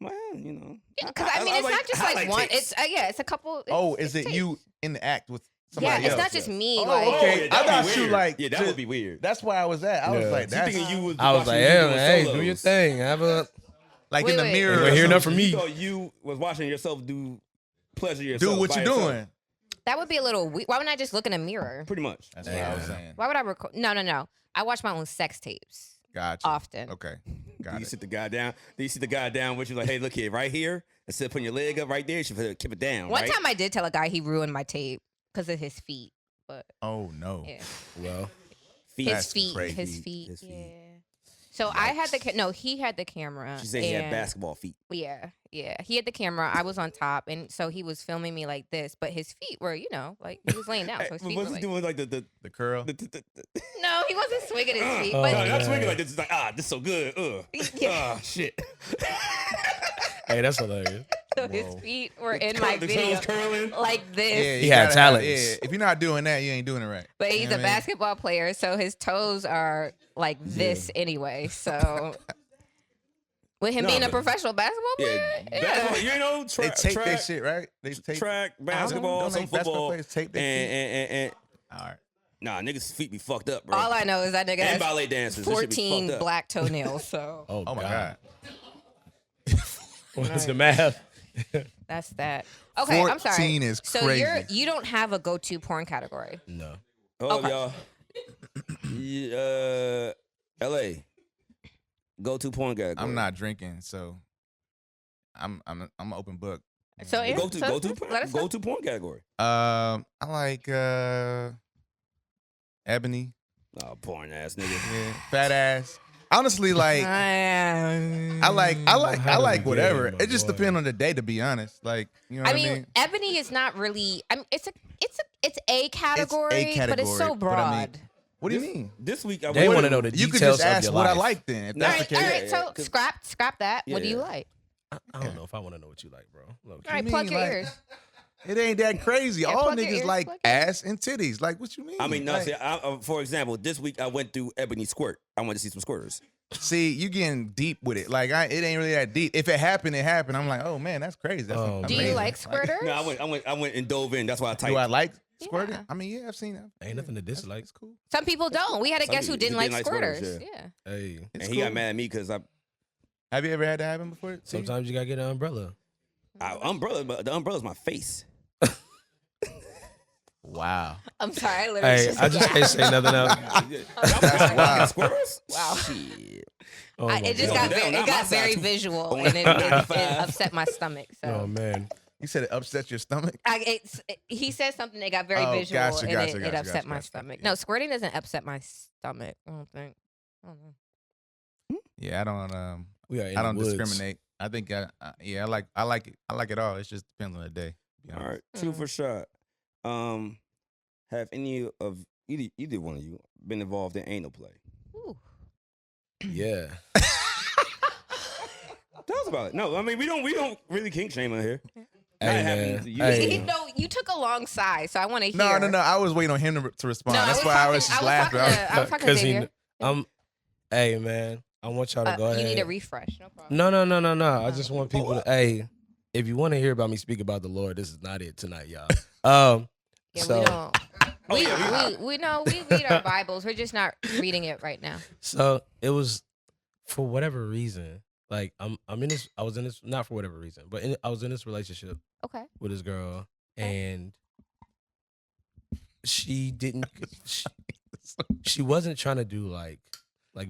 well, you know, Yeah, because I mean, it's not just like one. tapes. It's it's a couple. Is it tapes. you in the act with Yeah, somebody it's else? not just me. Oh, like, okay. yeah, I that'd be thought you weird. like. Yeah, that would be weird. That's where I was at. I was Yeah. like, You that's thinking you was I was watching like, you yeah, doing man, hey, solos. do your thing. Have a like Wait, in the wait. mirror. You or ain't hear nothing something. from me. You thought you was watching yourself do pleasure yourself. Do what by you're yourself. doing. that would be a little weird. Why wouldn't I just look in a mirror? Pretty much. That's what I was saying. Why would I record? No. I watch my own sex tapes Gotcha. often. Okay. Do Got you it. sit the guy down? Do you sit the guy down with you like, hey, look here, right here? Instead of putting your leg up right there, you should keep it down. One right? time I did tell a guy he ruined my tape because of his feet, but Oh no. yeah, well. feet. his That's feet, crazy. his feet, His feet. yeah. So I had the he had the camera. She said he had and- basketball feet. Yeah, he had the camera. I was on top, and so he was filming me like this, but his feet were, like he was laying down. So his feet was were he like, doing like the The curl. no, he wasn't swinging his feet, Oh, but no, not yeah. swinging like this. It's like, this is so good. Yeah. Shit. Hey, that's hilarious. so his Whoa. feet were in my the video toes curling. like this. you He had gotta have- talents. Yeah. If you're not doing that, you ain't doing it right. But You he's know a what I mean? basketball player, so his toes are like this anyway. So with him No, being a but- professional basketball player, Yeah, basketball, you know, They tape track, that shit, right? They tape. track, basketball, Don't some they basketball football, players tape their feet? and All right. nah, niggas' feet be fucked up, bro. all I know is that nigga and has ballet dancers, this shit be 14 fucked up. black toenails. So Oh my god. What's the math? that's that. Okay, I'm sorry. 14 is So crazy. you don't have a go-to porn category. No. Oh, Okay. y'all. Yeah, L.A. Go to porn guy. I'm not drinking, so I'm an open book. So Aaron, Go to so go to let us know. go to porn category. I like Ebony. Oh, porn ass nigga. Yeah. Fat ass. Honestly, like I like whatever. It just depends on the day, to be honest. Like, you know what I mean, ebony is not really. I mean, it's a category, but it's so category, but broad. I mean, what do you mean? This week I They went- want to know the You details could just of ask your what I life. like then. If Nah, all that's right, the all case. right. So 'cause- scrap that. What do you Yeah. like? I don't know if I want to know what you like, bro. Look, All right, mean, plug your like- ears. It ain't that crazy. Yeah, All plug your niggas ears, like plug your ears. ass and titties. Like, what you mean? I mean, no. Like, See, for example, this week I went through Ebony Squirt. I went to see some squirters. see, you getting deep with it. Like, it ain't really that deep. If it happened, it happened. I'm like, oh man, that's crazy. That's Oh, Do you amazing. like squirters? No, I went and dove in. That's why I typed. Do I like squirting? Yeah. I mean, yeah, I've seen that. ain't nothing to dislike. It's cool. Some people don't. We had a Some guest who people didn't like didn't like squirters. squirters, Yeah. Hey, and It's he got cool. mad at me because Have you ever had that happen before? sometimes you gotta get an umbrella. but the umbrella's my face. Wow. I'm sorry. I literally Hey, I just can't say nothing else. That's wild. Squirters? Wow. Shit. Oh, my It just Don't God. got do that. very, Not it my got side, very too. visual Oh, and it 95. upset my stomach. So Oh man. You said it upset your stomach? he said something that got very Oh, visual gotcha, and gotcha, it gotcha, upset gotcha, my gotcha. stomach. Yeah. No, squirting doesn't upset my stomach. I don't think. I don't know. Yeah, I don't. We are in I don't the woods. discriminate. I think. Yeah, I like it. I like it all. It just depends on the day. to be All honest. right, two for shot. Have any of either one of you been involved in anal play? Ooh. Yeah. Tell us about it. No, I mean we don't really kink shame on here. Hey, Not man. happening to you. Hey. No, you took a long sigh, so I want to hear. No. I was waiting on him to respond. No, That's why I was just laughing. I was talking to Xavier. Hey man, I want y'all to go ahead. You need a refresh. No problem. No. I just want people to. Hey, if you want to hear about me speak about the Lord, this is not it tonight, y'all. Yeah, So we don't. We know we read our Bibles. We're just not reading it right now. so it was for whatever reason. Like I was in this not for whatever reason, but I was in this relationship Okay. with this girl, and she didn't. She wasn't trying to do like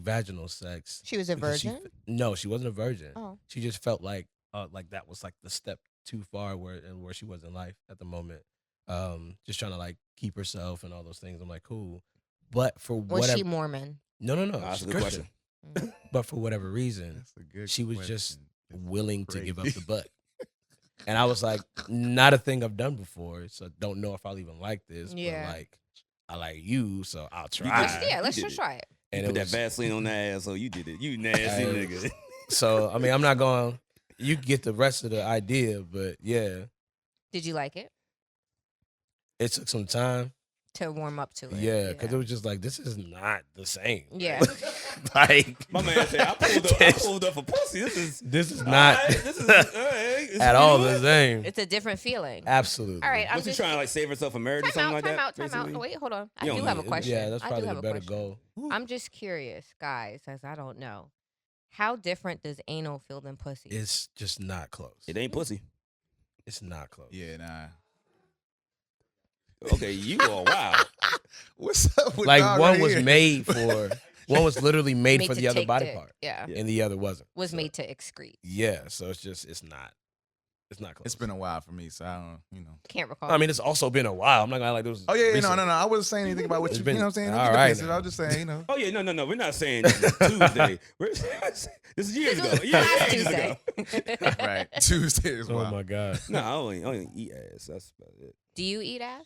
vaginal sex. She was a because virgin? No, she wasn't a virgin. Oh. She just felt like that was like the step too far where she was in life at the moment. Just trying to like keep herself and all those things. I'm like, cool. But for Was whatever, she Mormon? no. That's She's a good Christian. question. But for whatever reason, That's a good she was question. just willing to give up Crazy. the butt. And I was like, not a thing I've done before, so don't know if I'll even like this. Yeah. But like, I like you, so I'll try. Let's You just did try it. And Put it that was, Vaseline on that ass, so you did it. You nasty Hey. nigga. so I mean, I'm not going. You get the rest of the idea, but yeah, Did you like it? it took some time. To warm up to it. Yeah, because it was just like this is not the same. Yeah. Like My man said, I pulled up for pussy. This is not this is it's at all good. the same. It's a different feeling. Absolutely. All right, I'm Was he just trying to like save herself from marriage or something like time that? out. basically? Wait, hold on. I You do don't have a need it. question. Yeah, that's I do probably have the a better question. goal. I'm just curious, guys, as I don't know. How different does anal feel than pussy? It's just not close. It ain't pussy. It's not close. Yeah, nah. Okay, you are wild. What's up with Like dog one right was here? made for, one was literally made for to the other take body dick. part, Yeah. Yeah. and the other wasn't. Was So, made to excrete. Yeah, so it's not close. It's been a while for me, so I don't. Can't recall. I mean, it's also been a while. I'm not gonna like those. Oh yeah, no. I wasn't saying anything about what It's you. been- You know what I'm saying? Don't all get right defensive. now. I was just saying, Oh yeah, no. We're not saying Tuesday. This is years ago. was Yeah, last ages ago. Tuesday. right. Tuesday is Oh wild. my god. No, I only eat ass. That's about it. Do you eat ass?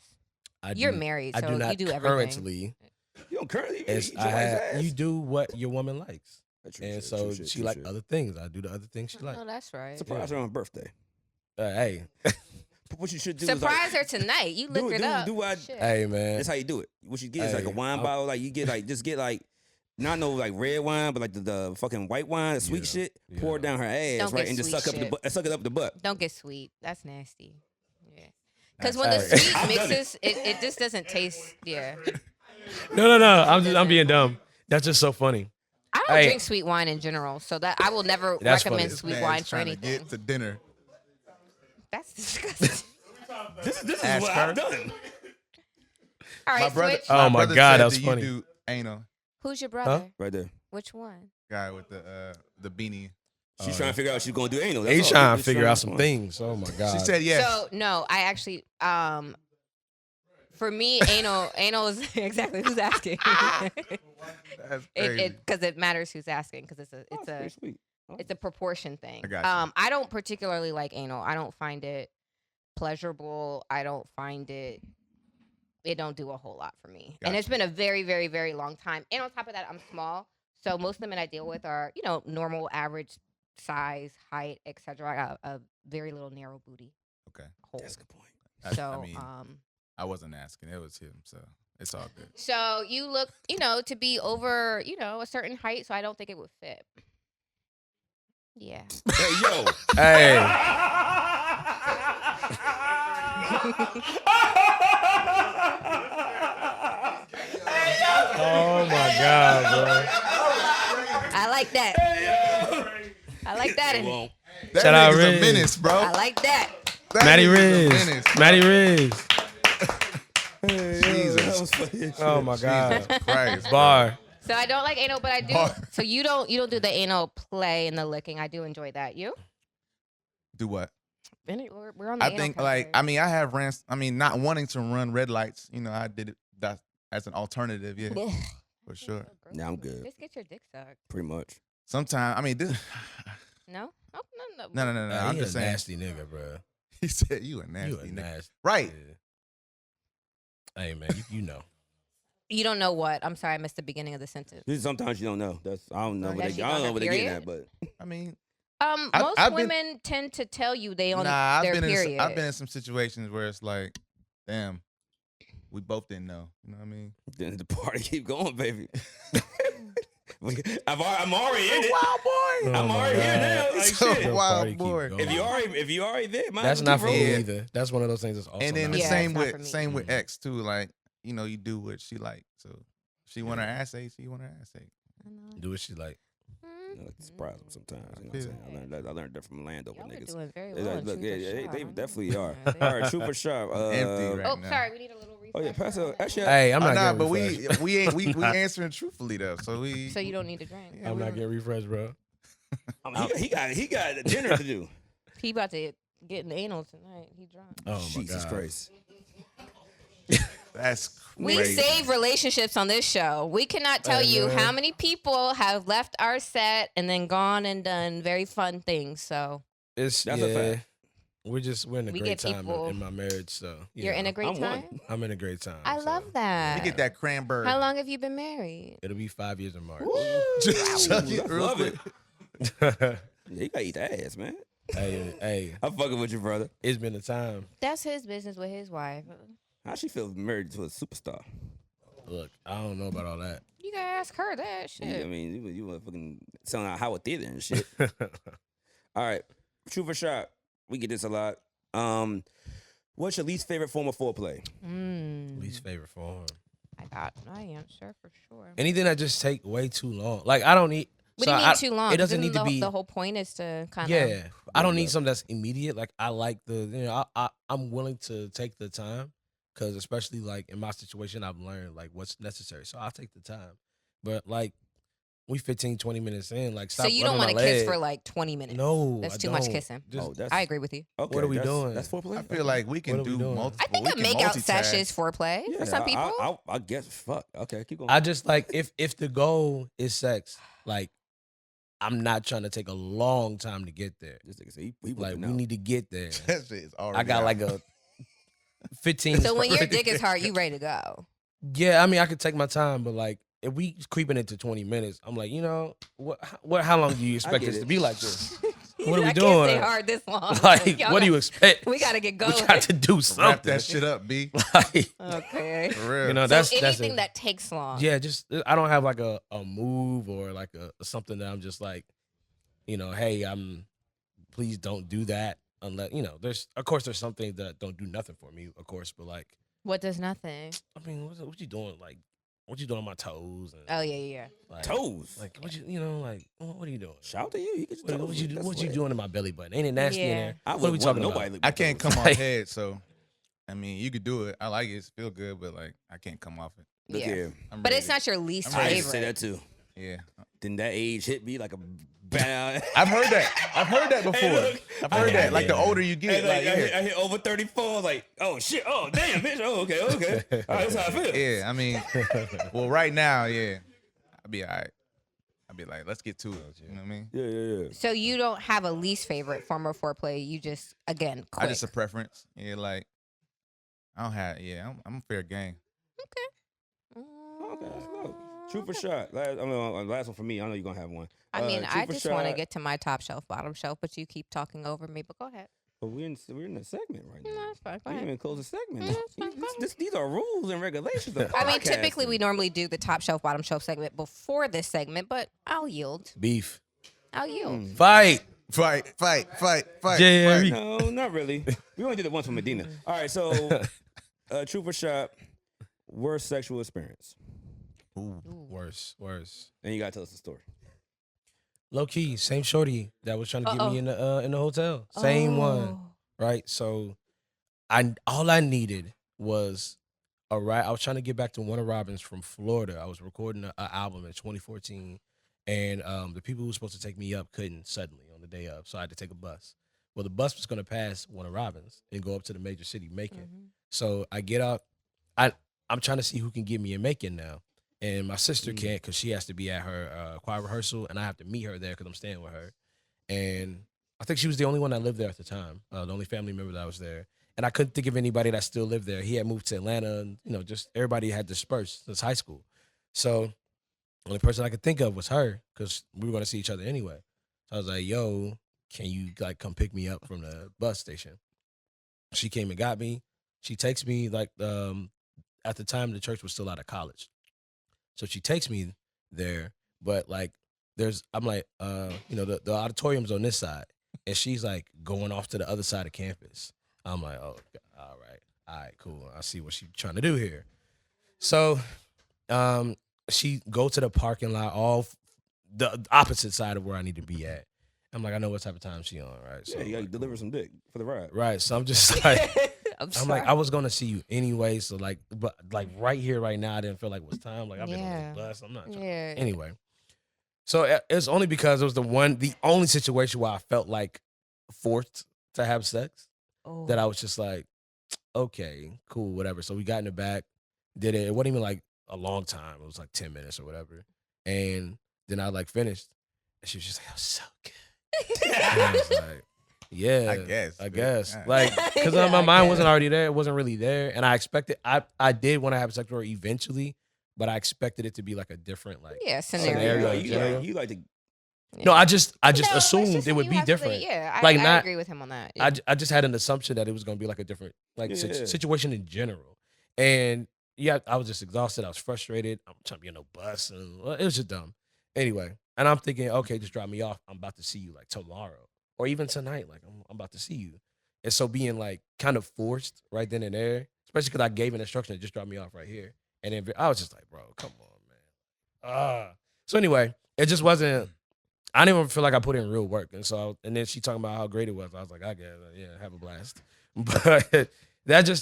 I You're do- married, I so do not you do everything. currently. You don't currently eat It's, your I wife's have, ass. you do what your woman likes, True and shit, so true shit, she true like shit. other things. I do the other things she like. Oh, that's right. Surprise her on her birthday. Hey, What you should do Surprise is like, her tonight. You look it up. do what? Shit. hey man. That's how you do it. What you get is like a Hey, wine I'm- bottle. Like you get like just get like not no like red wine, but like the fucking white wine, the sweet Yeah, shit. Pour it yeah. down her ass, Don't right, get and just sweet suck up the shit. butt. Suck it up the butt. Don't get sweet. That's nasty. Yeah. That's Because when the right. sweet I've done mixes, it just doesn't taste. Yeah. No. I'm being dumb. That's just so funny. I don't Hey. drink sweet wine in general, so that I will never That's recommend funny. This sweet man's wine for trying to anything. get to dinner. That's disgusting. This is Ask what her. I've done. All right, My brother. switch. Oh my brother God, said that was that funny. You do anal. Who's your brother? Right there. Which one? Guy with the beanie. She's trying to figure out if she's gonna do anal. That's He's all. trying to He's figure trying out to some find- things. Oh my god. She said yes. So no, I actually for me anal is exactly who's asking. That's crazy. it because it matters who's asking because Oh, it's pretty a sweet. it's a proportion thing. I got you. I don't particularly like anal. I don't find it pleasurable. I don't find it don't do a whole lot for me. And Gotcha. it's been a very, very, very long time. And on top of that, I'm small. So most of the men I deal with are, normal, average size, height, etc. I got a very little narrow booty Okay. hole. That's a good point. So I mean, I wasn't asking. It was him, so it's all good. so you look, to be over, a certain height, so I don't think it would fit. Yeah. Hey yo. Hey. Oh my god, bro. I like that. I like that. It And won't. That Shout out nigga's a Riz. menace, bro. I like that. That Matty nigga's a Riz. menace, bro. Matty Riz. Jesus. That was funny as shit. Oh my god. Jesus Christ. bro. Bar. So I don't like anal, but I do. Bar. So you don't do the anal play and the licking. I do enjoy that. You? Do what? We're on the I anal think, category. I have ran. Not wanting to run red lights. I did it that as an alternative. Yeah, Ugh. for sure. Nah, I'm good. Just get your dick sucked. Pretty much. Sometimes, this. No? Oh, no. No. Nah, I'm he just a saying. nasty nigga, bro. He said you a nasty You a nigga. nasty. Right. Yeah. Hey man, you know. You don't know what? I'm sorry, I missed the beginning of the sentence. Sometimes you don't know. I don't know That what she they. I on don't know her what they're getting period? at, but I mean, Most I've been- women tend to tell you they on nah. their I've period. been in some situations where it's like, damn, we both didn't know. You know what I mean? then the party keep going, baby. I'm already in it. Wild boy. I'm Oh my already here God. now. Like So shit. wild Party keep boy. going. If you already there, might That's as not well for keep me rolling. either. That's one of those things that's also And then not the Yeah, same it's not with for me. same with X too. Like, you do what she like. So if she want her ass ate, she want her ass ate. do what she like. You know, surprise them sometimes. You know what I'm saying? I learned that from Landover Y'all are niggas. doing very They well. like, look, in Truth or they Shot, huh? definitely are. Yeah, they All right, True for Sharp. Empty right Oh, now. sorry. We need a little refill. Oh yeah, pass it. Actually, Hey, I'm not nah, getting but refreshed. we answering truthfully though. So we. So you don't need to drink. Yeah, I'm we not getting refreshed, bro. I mean, he got dinner to do. He about to get in anal tonight. He drunk. Oh my Jesus God. Christ. That's We crazy. save relationships on this show. We cannot tell Hey, you man. how many people have left our set and then gone and done very fun things. So It's That's a fact. We're in a We great get time people- in my marriage, so you're in a great I'm time. one. I'm in a great time. I so love that. You get that cranberry. How long have you been married? It'll be 5 years in March. Just chuck it I real love quick. Yeah, you gotta eat the ass, man. hey, I'm fucking with you, brother. it's been a time. That's his business with his wife. How she feel married to a superstar? Look, I don't know about all that. You gotta ask her that shit. I mean, you were fucking selling out Howard Theater and shit. All right, truth or shot. We get this a lot. What's your least favorite form of foreplay? Least favorite form. I got my answer for sure. Anything that just take way too long. Like I don't need. What so do you mean I- too long? It doesn't Isn't need to be. The whole point is to kind of. Yeah, I don't Yeah. need something that's immediate. Like I like I'm willing to take the time because especially like in my situation, I've learned like what's necessary. So I'll take the time. But like we 15, 20 minutes in, like stop. So you don't want want to kiss for like 20 minutes. No, That's I too much don't. kissing. Oh, that's I agree with you. okay. What are we that's- doing? That's foreplay. I feel like we can What are we do doing? multiple. I think we a can make-out multitask. sesh is foreplay for some people. I guess. Fuck. Okay, keep going. I just like if the goal is sex, like I'm not trying to take a long time to get there. This nigga say he Like whipping we out. need to get there. That shit is already. I got out. like a 15. So when your dick is hard, you ready to go. Yeah, I mean I could take my time, but like if we creeping into 20 minutes, I'm like, you know, what how long do you expect get this it. to be like this? What are we I can't stay doing? hard this long. Like, Y'all what do you got- expect? We gotta get going. We got to do something. wrap that shit up, B. Like, Okay. For real. you know, So that's anything it. that takes long. Yeah, just I don't have like a move or like a something that I'm just like, you know, hey, please don't do that unless there's of course there's some things that don't do nothing for me, of course, but like What does nothing? I mean, what you doing? Like, what you doing on my toes? And, Oh yeah. like, Toes. Like, what like, what are you doing? Shout to you. You get your What, toes. That's what you lit. doing in my belly button? Ain't it nasty in Yeah. there? I What are we wouldn't talking want about? nobody lick I my can't toes. come off head, so I mean, you could do it. I like it. It feel good, but like I can't come off it. Look Yeah. here. I'm But ready it's to- not your least I'm I ready used to say favorite. that too. Yeah, Then that age hit me like a bad. I've heard that. I've heard that before. look, I've heard that. Like the yeah. older you get, Like, like, I hit over 34. Like, oh shit. Oh damn, bitch. Oh okay. All right, that's how I feel. yeah. I mean, well, right now, yeah, I'll be all right. I'll be like, let's get to it. You know what I mean? Yeah. So you don't have a least favorite form of foreplay. You just again quick. I just a preference. Yeah, like I don't have. Yeah, I'm fair game. Okay, let's go. Truth or shot? Last one for me. I know you're gonna have one. I mean, I truth or just want to shot? get to my top shelf, bottom shelf, but you keep talking over me. But go ahead. But we're in the segment right now. No, that's fine. Go We didn't ahead. even close the segment. No, it's fine. Go ahead. These are rules and regulations. Of I mean, typically podcasting. we normally do the top shelf, bottom shelf segment before this segment, but I'll yield. Beef. I'll yield. Mm. Fight. Fight. Jerry. No, not really. We only did it once for Medina. All right, so truth or shot? Worst sexual experience, Worse. and you gotta tell us the story. Low key, same shorty that was trying to get Uh-oh. me in the hotel. Same one. Oh. Right? So all I needed was a ride. I was trying to get back to Warner Robins from Florida. I was recording an album in 2014, and the people who were supposed to take me up couldn't suddenly on the day of, so I had to take a bus. Well, the bus was going to pass Warner Robins and go up to the major city, Macon. Mhm. So I get up. I'm trying to see who can get me in Macon now. And my sister can't because she has to be at her choir rehearsal, and I have to meet her there because I'm staying with her. And I think she was the only one that lived there at the time, the only family member that was there. And I couldn't think of anybody that still lived there. He had moved to Atlanta, and just everybody had dispersed since high school. So the only person I could think of was her because we were going to see each other anyway. So I was like, "Yo, can you like come pick me up from the bus station?" She came and got me. She takes me like at the time the church was still out of college. So she takes me there, but like I'm like, the auditorium's on this side, and she's like going off to the other side of campus. I'm like, oh, all right, cool. I see what she's trying to do here. So, she go to the parking lot, all the opposite side of where I need to be at. I'm like, I know what type of time she on, right? So Yeah, you gotta deliver some dick for the ride. right. So I'm just like, I'm I'm like, I was gonna see you anyway, so like, but like right here, right now, I didn't feel like it was time. Like I've been on Yeah. this bus. I'm not. Yeah. Anyway, so it's only because it was the only situation where I felt like forced to have sex Oh. that I was just like, okay, cool, whatever. So we got in the back, did it. It wasn't even like a long time. It was like 10 minutes or whatever. And then I like finished, and she was just like, "Oh, so good." And I was like, yeah, I guess. Yeah. Like, because Yeah, my I mind guess. wasn't already there. It wasn't really there. And I expected, I did want to have sex with her eventually, but I expected it to be like a different, like, Yeah, Scenario, scenario. you like to. no, I just No, it's assumed just it when would you be have something- different. Yeah, I, Like, I not- agree with him on that. I just had an assumption that it was going to be like a different, like, Yeah. situation in general. And yeah, I was just exhausted. I was frustrated. I'm trying to be on no bus. And it was just dumb. Anyway, and I'm thinking, okay, just drop me off. I'm about to see you like tomorrow or even tonight. Like, I'm about to see you. And so being like kind of forced right then and there, especially because I gave an instruction to just drop me off right here. And then I was just like, bro, come on, man. So anyway, it just wasn't, I didn't even feel like I put in real work. And so, and then she talking about how great it was. I was like, I guess, yeah, have a blast. But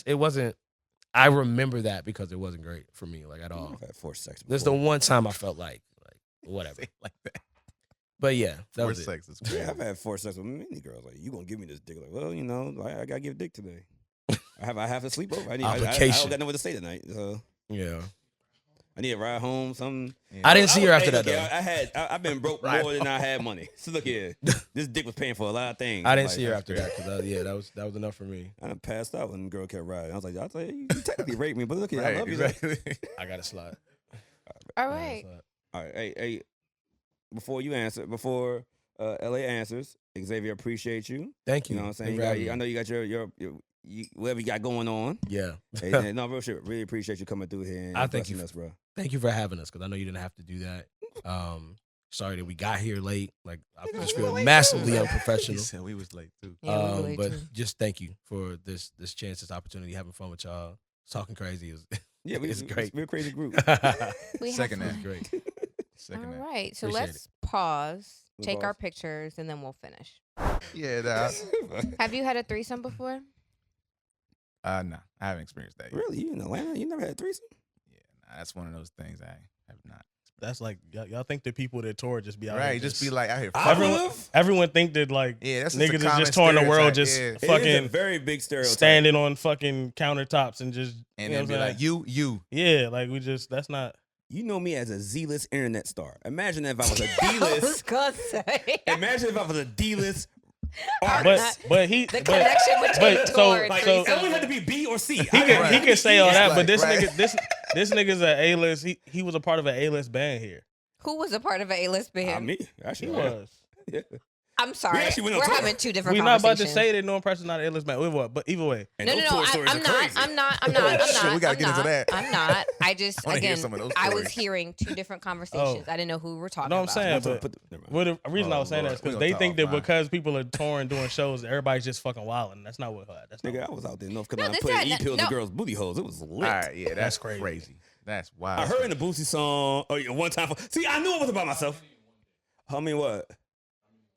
it wasn't, I remember that because it wasn't great for me, like, at all. I've had forced sex. This is the before. one time I felt like whatever. Say it like that. But yeah, that Forced was it. sex is crazy. Yeah, I've had forced sex with many girls. Like, you gonna give me this dick? Like, well, you know, I gotta give dick today. I have to sleep over. I Obligation. don't got nowhere to stay tonight. So Yeah. I need a ride home. Something. Yeah. I didn't see her after Hey, that, look, though. I've been broke Right more than I had money. So look here, this dick was paying for a lot of things. I didn't Like, see her that's after great. that because that was enough for me. I done passed out when the girl kept riding. I was like, you technically raped me, but look here, I Right, love you. exactly. I got a slot. All right. All right, hey, before LA answers, Xavier, appreciate you. Thank you. You know what I'm Thank saying? you for having I me. know you got your whatever you got going on. Yeah. Hey, no, real shit. Really appreciate you coming through here and I thank you blessing us, bro. Thank you for having us because I know you didn't have to do that. Sorry that we got here late. Like, I Nigga, just we were feel late massively too. He unprofessional. said we was late too. Yeah, we relate But too. just thank you for this chance, this opportunity, having fun with y'all. Talking crazy is Yeah, it's great. We're a crazy group. We have Second fun. half. great. Second All half. right, so Appreciate let's pause, We'll take our pause. pictures, and then we'll finish. Yeah, nah. Have you had a threesome before? No, I haven't experienced that yet. Really? You in Atlanta? You never had a threesome? Yeah, nah, that's one of those things I have not. That's like y'all think the people that tour just be out Right, here just be like out here. I Everyone, would've. everyone think that like Yeah, that's niggas a is common just touring the world, stereotype, just yeah. It is a fucking very big stereotype. standing on fucking countertops and just and you know then be what I'm like, saying? you. Yeah, like we just that's not. You know me as a Z-list internet star. Imagine if I was a I was D-list. gonna say. Imagine if I was a D-list But- artist. But he The but, connection between but tour and Like, so- it only had to be B or C. he can say all that, but this Right. nigga this nigga's a A-list. He was a part of an A-list band here. Who was a part of an A-list band? Me. Actually, He yeah. was. Yeah. I'm sorry. actually went on We're tour. having two different We not about to conversations. say that no person's not an A-list band. We what? But either way, And No, those no, tour no. stories I'm are not. crazy. I'm not. Shit, we gotta I'm get into not. that. I'm not. I just I wanna hear again, some of those I was stories. hearing two different conversations. I didn't know who we were talking know what I'm about. saying? But Never mind. well, the reason I Oh, was saying that Lord. is because We they gonna think talk that offline. because people are touring, doing shows, everybody's just fucking wilding. That's not what. That's not. Nigga, I was out there in North No, Carolina this putting had- E-pills no. in girls' booty holes. It was lit. All right, yeah, that's crazy. crazy. That's wild. I heard in the Boosie song, one time. See, I knew it was about myself. How many what?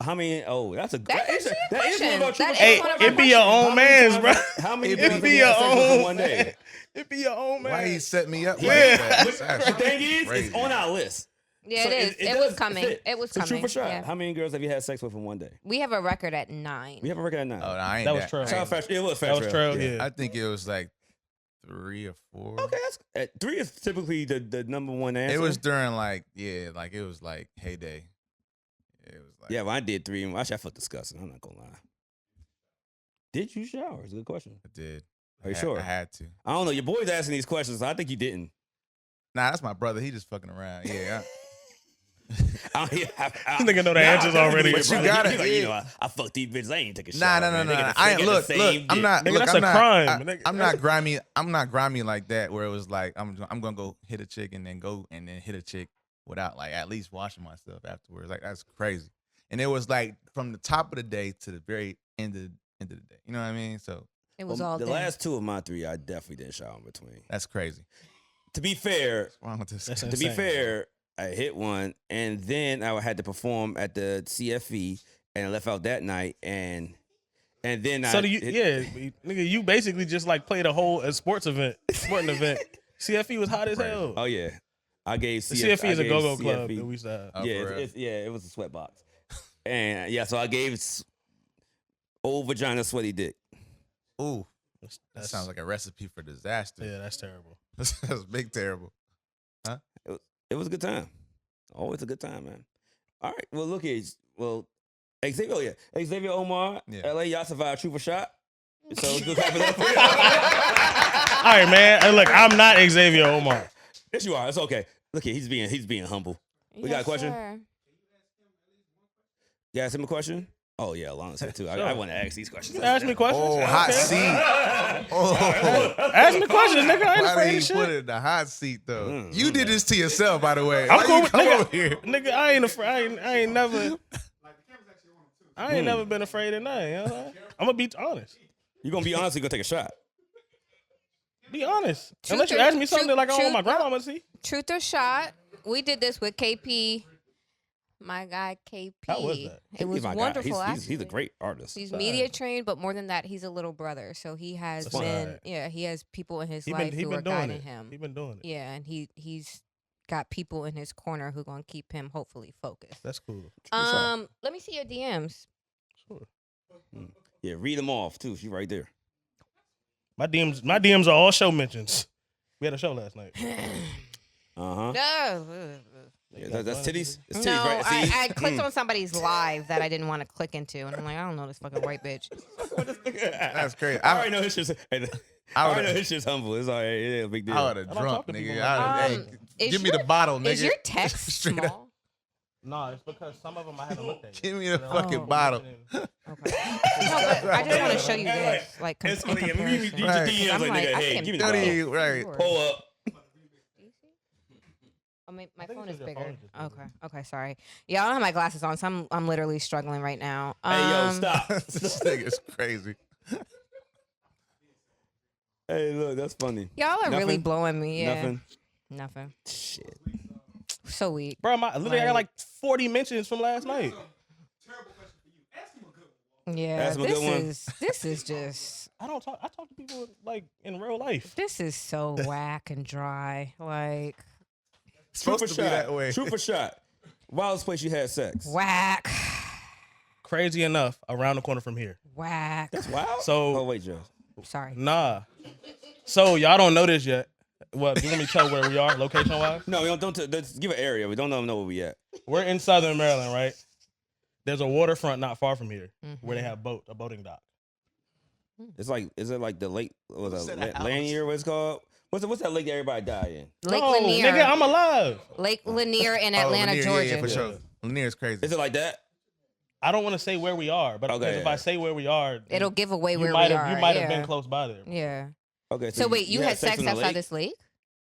How many? Oh, that's a That's actually a that is one of our question. That true- is Hey, one of it our be your questions. own man's, bro. How many It girls be have It be you your had sex with in own one day? It be your own man. Why he set me up? Yeah. Like that? That's The thing is, crazy. it's on our list. Yeah, So it is. It does was coming. fit. It was So coming. true for sure. Yeah. How many girls have you had sex with in one day? We have a record at 9. We have a record at 9. Oh, no, I ain't That was that. trail. I Shout out ain't- Fresh. It was That Fresh was trail. Yeah. I think it was like 3 or 4. Okay, that's 3 is typically the number one answer. It was during like it was like heyday. It was like Yeah, well, I did 3. And actually, I felt disgusting. I'm not gonna lie. Did you shower? It's a good question. I did. Are you I sure? had to. I don't know. Your boy's asking these questions. So I think you didn't. Nah, that's my brother. He just fucking around. Yeah. Nigga know the answers already. But you gotta- You know, yeah. I fucked these bitches. I ain't taking Nah, shower. no. man. They got the- I they ain't got look. the Look, same I'm dick. not. Nigga, Look, that's I'm a not, crime. Nigga, I'm not grimy. I'm not grimy like that. Where it was like I'm gonna go hit a chick and then hit a chick without like at least washing myself afterwards. Like that's crazy. And it was like from the top of the day to the very end of the day. You know what I mean? So It was Well, all the there. last 2 of my 3, I definitely didn't shower in between. that's crazy. To be fair, What's wrong with this? That's guy? to be insane. fair, I hit one, and then I had to perform at the CFE, and I left out that night, and And then So nigga, you basically just like played a whole sporting event. CFE was hot as hell. Oh yeah, I gave The CFE is a go-go club that we used to have. Oh, Yeah, for real? it was a sweat box, and yeah, so I gave old vagina sweaty dick. Ooh, that sounds like a recipe for disaster. Yeah, that's terrible. That's big terrible. It was a good time. Always a good time, man. All right, well look here, Xavier Omar Elhae, y'all survived Truth or Shot. So it's good clapping up for you. All right, man. Hey, look, I'm not Xavier Omar. Yes, you are. It's okay. Look here, he's being humble. We got a question? Sir. You ask him a question? Oh yeah, Alana's here too. Sure. I want to ask these questions. Ask me questions. Oh, hot seat. Oh, Ask me questions, nigga. I ain't why afraid did of he put shit. it in the hot seat though? You did this to yourself, by the way. I'm Why cool you with come nigga. over here? Nigga, I ain't afraid. I ain't never. I ain't never been afraid of nothing. You know what I'm saying? I'm gonna be honest. You gonna be honest? You gonna take a shot? Be honest. Truth Unless you or- ask me something truth- like I want truth- my grandma to see. Truth or shot? We did this with KP. My guy KP. How was that? It was my guy. wonderful. He's a actually. great artist. He's media trained, but more than that, he's a little brother. So he has That's been, right. he has people in his He life been who are doing guiding it. him. He been doing it. Yeah, and he's got people in his corner who gonna keep him hopefully focused. That's cool. Let me see your DMs. Sure. Yeah, read them off too. She right there. My DMs are all show mentions. We had a show last night. Uh huh. No, Yeah, that's titties. It's titties, no, right? See? I clicked on somebody's live that I didn't want to click into, and I'm like, I don't know this fucking white bitch. That's crazy. I already know his shit's. I already would've- know his shit's humble. It's all right. It ain't a big deal. I would have I don't drunk, talk to people nigga. like Hey, is give me your- the bottle, nigga. Is your text Straight up. small? No, it's because some of them I haven't looked at. Give me the Yet. fucking bottle. Okay. No, but I just want to show you this, like, It's in funny. Yeah, comparison. you Right. DMs I'm like, like, nigga, I hey, can give me the barely bottle. Right. afford. Pull up. Oh, my I think phone it's is your bigger. phone is just bigger. Okay, sorry. Yeah, I don't have my glasses on, so I'm literally struggling right now. Hey, yo, stop. This nigga's crazy. Hey, look, that's funny. Y'all are really Nothing? blowing me. Yeah. Nothing. Nothing. Shit. So weak. Bro, literally I got like 40 mentions from last night. Yeah, Ask him a good one. this is just I talk to people like in real life. this is so whack and dry. Like Supposed Truth or to be shot. that way. Truth or shot. Wildest place you had sex. whack, Crazy enough, around the corner from here. whack. That's wild. So- oh wait, Joe. Sorry. Nah. So y'all don't know this yet. What, do you want me to tell where we are, location wise? No, we don't let's give an area. We don't know where we at. We're in Southern Maryland, right? There's a waterfront not far from here where they have a boating dock. It's like, is it like the lake? Was said it a house? Lanier? What it's called? What's that lake that everybody die in? Lake No, Lanier. nigga, I'm alive. Lake Lanier in Oh, Atlanta, Lanier, Georgia. Yeah, for sure. Lanier's crazy. Is it like that? I don't want to say where we are, but Okay, because if yeah. I say where we are, It'll give away you where might we have are. you might have yeah. been close by there. Yeah. Okay. So wait, you had sex in the outside lake? this lake?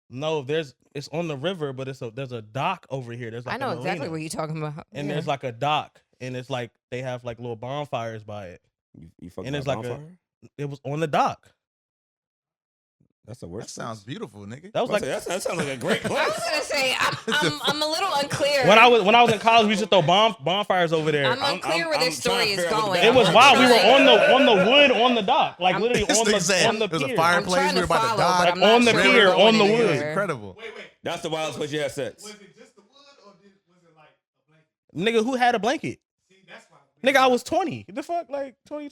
No, it's on the river, but there's a dock over here. There's like I know a exactly marina. what you're talking about. And Yeah. there's like a dock, and it's like they have like little bonfires by it. You fucking And it's by like a- bonfire? It was on the dock. That's the That worst. sounds beautiful, nigga. That was like that sounds like a great I was place. gonna say I'm a little unclear. when I was in college. We used to throw bonfires over there. I'm unclear where I'm this trying story to is figure out what going. the It was I'm wild. We were trying- on the wood on the dock, like literally This on nigga said the it was a pier. fireplace. trying We to were about follow, to but die. I'm not on the sure pier, we're going on the anywhere. wood. It was incredible. That's the wildest place you had sex. Nigga, who had a blanket? Nigga, I was 20. The fuck, like 20.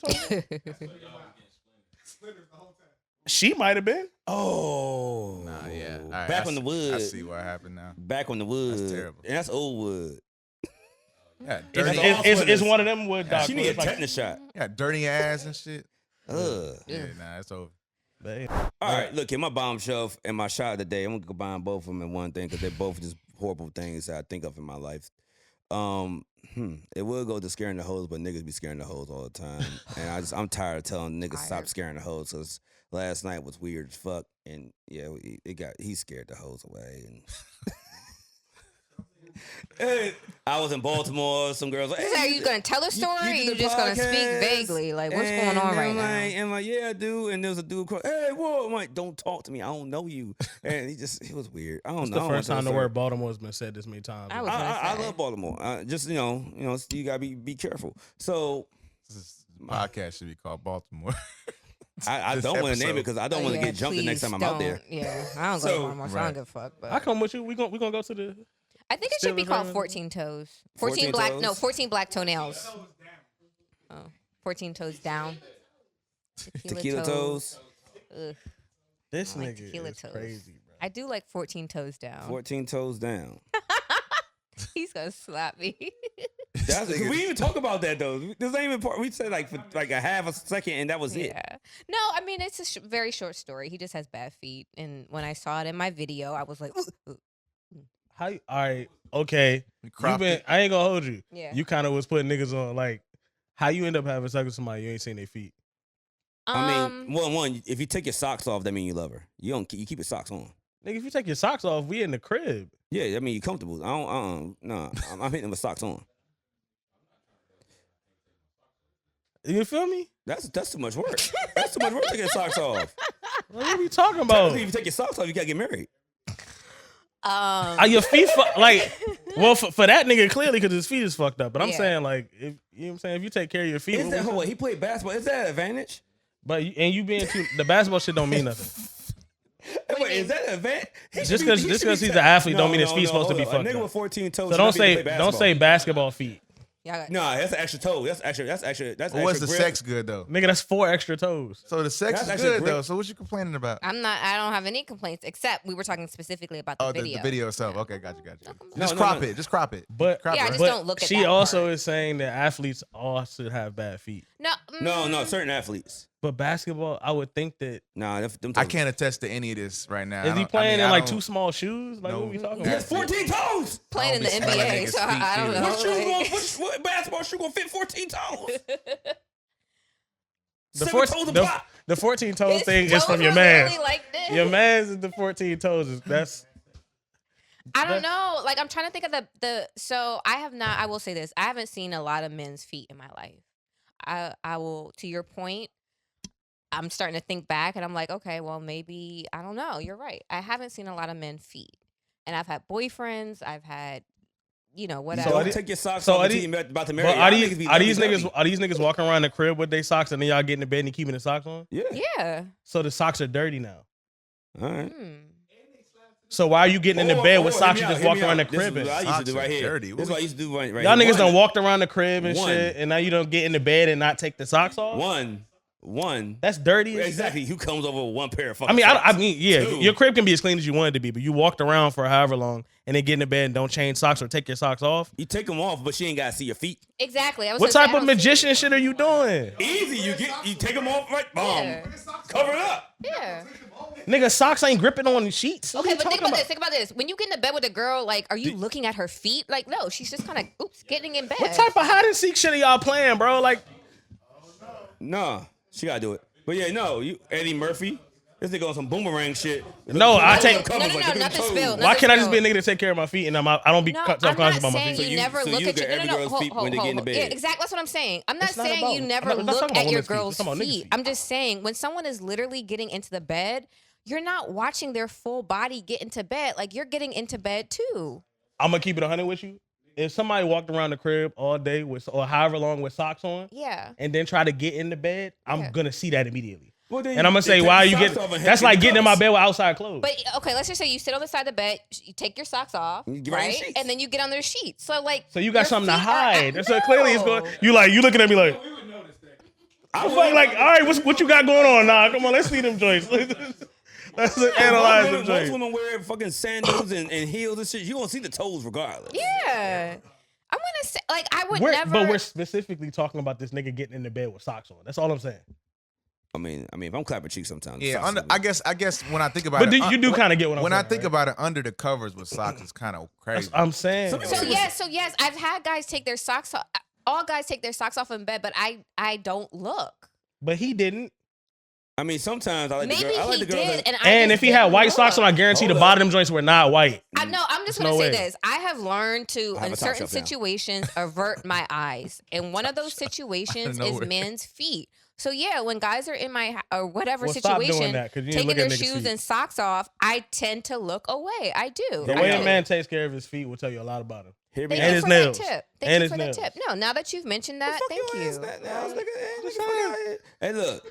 She might have been. Oh. Nah, yeah. All right, Back on the wood. I see what happened now. Back on the wood. That's terrible. And that's old wood. Yeah, It's, dirty, it's one of them wood docks. She where need a it's like- tetanus shot. yeah, dirty ass and shit. Ugh. Yeah, nah, it's over. Babe. All right, look, in my bombshell and my shot of the day, I'm gonna combine both of them in one thing because they're both just horrible things that I think of in my life. It will go to scaring the hoes, but niggas be scaring the hoes all the time, and I'm tired of telling niggas stop scaring the hoes. Cause last night was weird as fuck, and yeah, he scared the hoes away. And I was in Baltimore. Some girls like, Are you gonna tell a story? Or did you the just gonna speak podcast? vaguely? Like what's going on And right I'm now? like, and I'm like, yeah, dude. And there was a dude called, hey, whoa. I'm like, don't talk to me. I don't know you. And it was weird. I don't It's know. the I don't first wanna time the tell word Baltimore has been said this many times. I was gonna I say. love Baltimore. Just you gotta be careful. So This is Podcast should be called Baltimore. I don't want to name it because I don't want to get jumped the next time I'm out there. Yeah, I don't go to Baltimore, so I don't give a fuck. But I come with you. We gonna go to the. I think it should be called 14 Toes. 14 black. toes? No, 14 black toenails. Oh, 14 toes down. Tequila toes. Ugh, This I like nigga tequila is toes. crazy, bro. I do like 14 toes down. 14 toes down. He's gonna slap me. That's, we didn't even talk about that though. This ain't even part. We said like for like a half a second, and that was it. Yeah. No, I mean it's a very short story. He just has bad feet, and when I saw it in my video, I was like, ooh. How? All right. Okay. You cropped been. it. I ain't gonna hold you. Yeah. You kind of was putting niggas on like. How you end up having sex with somebody you ain't seen their feet? I mean, one. If you take your socks off, that means you love her. You don't. You keep your socks on. Nigga, if you take your socks off, we in the crib. Yeah, I mean you comfortable. I don't. Nah, I'm hitting them with socks on. You feel me? That's too much work. That's too much work taking your socks off. What are we talking about? If you take your socks off, you gotta get married. Are your feet well for that nigga clearly because his feet is fucked up. But I'm Yeah. saying like if you know what I'm saying if you take care of your feet, Is that hold on, he played basketball? Is that an advantage? but you being too the basketball shit don't mean nothing. Wait, is that an advantage? Just because he's an athlete don't mean his feet supposed to be hold on. fucked A nigga up. with 14 toes. So should don't not be able to play say basketball. basketball feet. No, that's an extra toe. That's extra. That's What's the extra grip. sex good though? Nigga, that's 4 extra toes. So the sex That's is actually good great. though. So what you complaining about? I don't have any complaints except we were talking specifically about the Oh, video. the video itself. Okay, got you. No, Just no, crop no. it. Just crop it. But Crop Yeah, I it, just right? don't look at she that also part. is saying that athletes all should have bad feet. No, No, certain athletes. But basketball, I would think that Nah, them I toes- can't attest to any of this right now. is he I playing mean, in I like don't- too small shoes? Like No. what we talking He has about? 14 toes. playing in the I don't be smelling NBA, niggas' so feet, I don't either. know. What shoes like- going? What basketball shoe gonna fit 14 toes? The 7 toes a pop. the 14 toes His thing is toes from your are man. literally like this. Your man's is the 14 toes. That's I don't know. Like I'm trying to think of the. So I have not. I will say this. I haven't seen a lot of men's feet in my life. I will. To your point, I'm starting to think back, and I'm like, okay, well, maybe I don't know. You're right. I haven't seen a lot of men feet, and I've had boyfriends. I've had, whatever. Don't take your socks so off are until these- you're about to marry. but Y'all are niggas these be are these lovey-dovey. niggas are these niggas walking around the crib with their socks and then y'all get in the bed and keeping the socks on? Yeah. Yeah. So the socks are dirty now. All right. So why are you getting in the bed with socks you Hear just me walking out. around the This crib is in? what I used to do Socks right are here. dirty. This is what I used to do right Y'all niggas here. done walked around the crib and One. shit, and now you don't get in the bed and not take the socks off? One. That's dirty. as Exactly. Who comes over with one pair of I fucking mean, socks? I mean, yeah, Two. your crib can be as clean as you want it to be, but you walked around for however long and then get in the bed and don't change socks or take your socks off. You take them off, but she ain't got to see your feet. Exactly. I was What gonna say, type I of don't see- magician shit are you doing? Easy. You take them off, right? Boom. Yeah. Cover it up. Yeah. Nigga, socks ain't gripping on the sheets. What are Okay, you but think talking about this. Think about this. When you get in bed with a girl, like, are you looking at her feet? Like, no, she's just kind of getting in bed. What type of hide and seek shit are y'all playing, bro? Like, Nah, she got to do it. But yeah, no, you Eddie Murphy. This nigga on some boomerang shit. No, I take- Covers, No, like, look at nothing them spilled. toes. why can't I just be a spilled. nigga to take care of my feet and I don't be No, self-conscious I'm not about my saying feet? you you- never so look you at look your at every girl's hold, feet when they get in the hold. bed. Yeah, exactly. That's what I'm saying. I'm not It's not saying about- you never I'm not look talking about at your women's feet. I'm girl's talking about niggas' feet. feet. I'm just saying when someone is literally getting into the bed, you're not watching their full body get into bed. Like you're getting into bed too. I'm gonna keep it 100 with you. If somebody walked around the crib all day with or however long with socks on Yeah. and then try to get in the bed, I'm Yeah. gonna see that immediately. Well, then And I'm gonna they say, take why are the you socks getting? off and That's hit like the getting in my covers. bed with outside clothes. But okay, let's just say you sit on the side of the bed, you take your socks off, You get right in the right? sheets. And then you get under the sheets. So like, So you got your something to feet are hide. at- So clearly it's going. No. You looking at me like. I Fuck, like, all right, what you got going on? Nah, come on, let's see them joints. Let's analyze them Most joints. women wear fucking sandals and heels and shit. You gonna see the toes regardless. Yeah. I'm gonna say, like, I would never. But we're specifically talking about this nigga getting in the bed with socks on. That's all I'm saying. I mean, if I'm clapping cheeks sometimes. Yeah, socks under, are good. I guess when I think about But it, you do kind of get what I'm when saying. I think right? about it, under the covers with socks is kind of crazy. I'm saying. So yes, I've had guys take their socks off. All guys take their socks off in bed, but I don't look. But he didn't. I mean, sometimes I like Maybe the girl. I like he the girls did, that- and I And just if he had didn't white socks on, I look. guarantee the Hold bottom joints were not white. I know. I'm just There's gonna no say way. this. I have learned to, I have in a top certain shelf now. situations, avert my eyes, and one of those situations Out of is nowhere. men's feet. So yeah, when guys are in my or whatever Well, stop doing situation, that, 'cause you need to taking look their at niggas' shoes feet. and socks off, I tend to look away. I do. The I way do. a man takes care of his feet will tell you a lot about him. Here we Thank And you his for nails. that tip. And Thank you his for nails. the tip. No, now that you've mentioned that, thank you. Hey, look,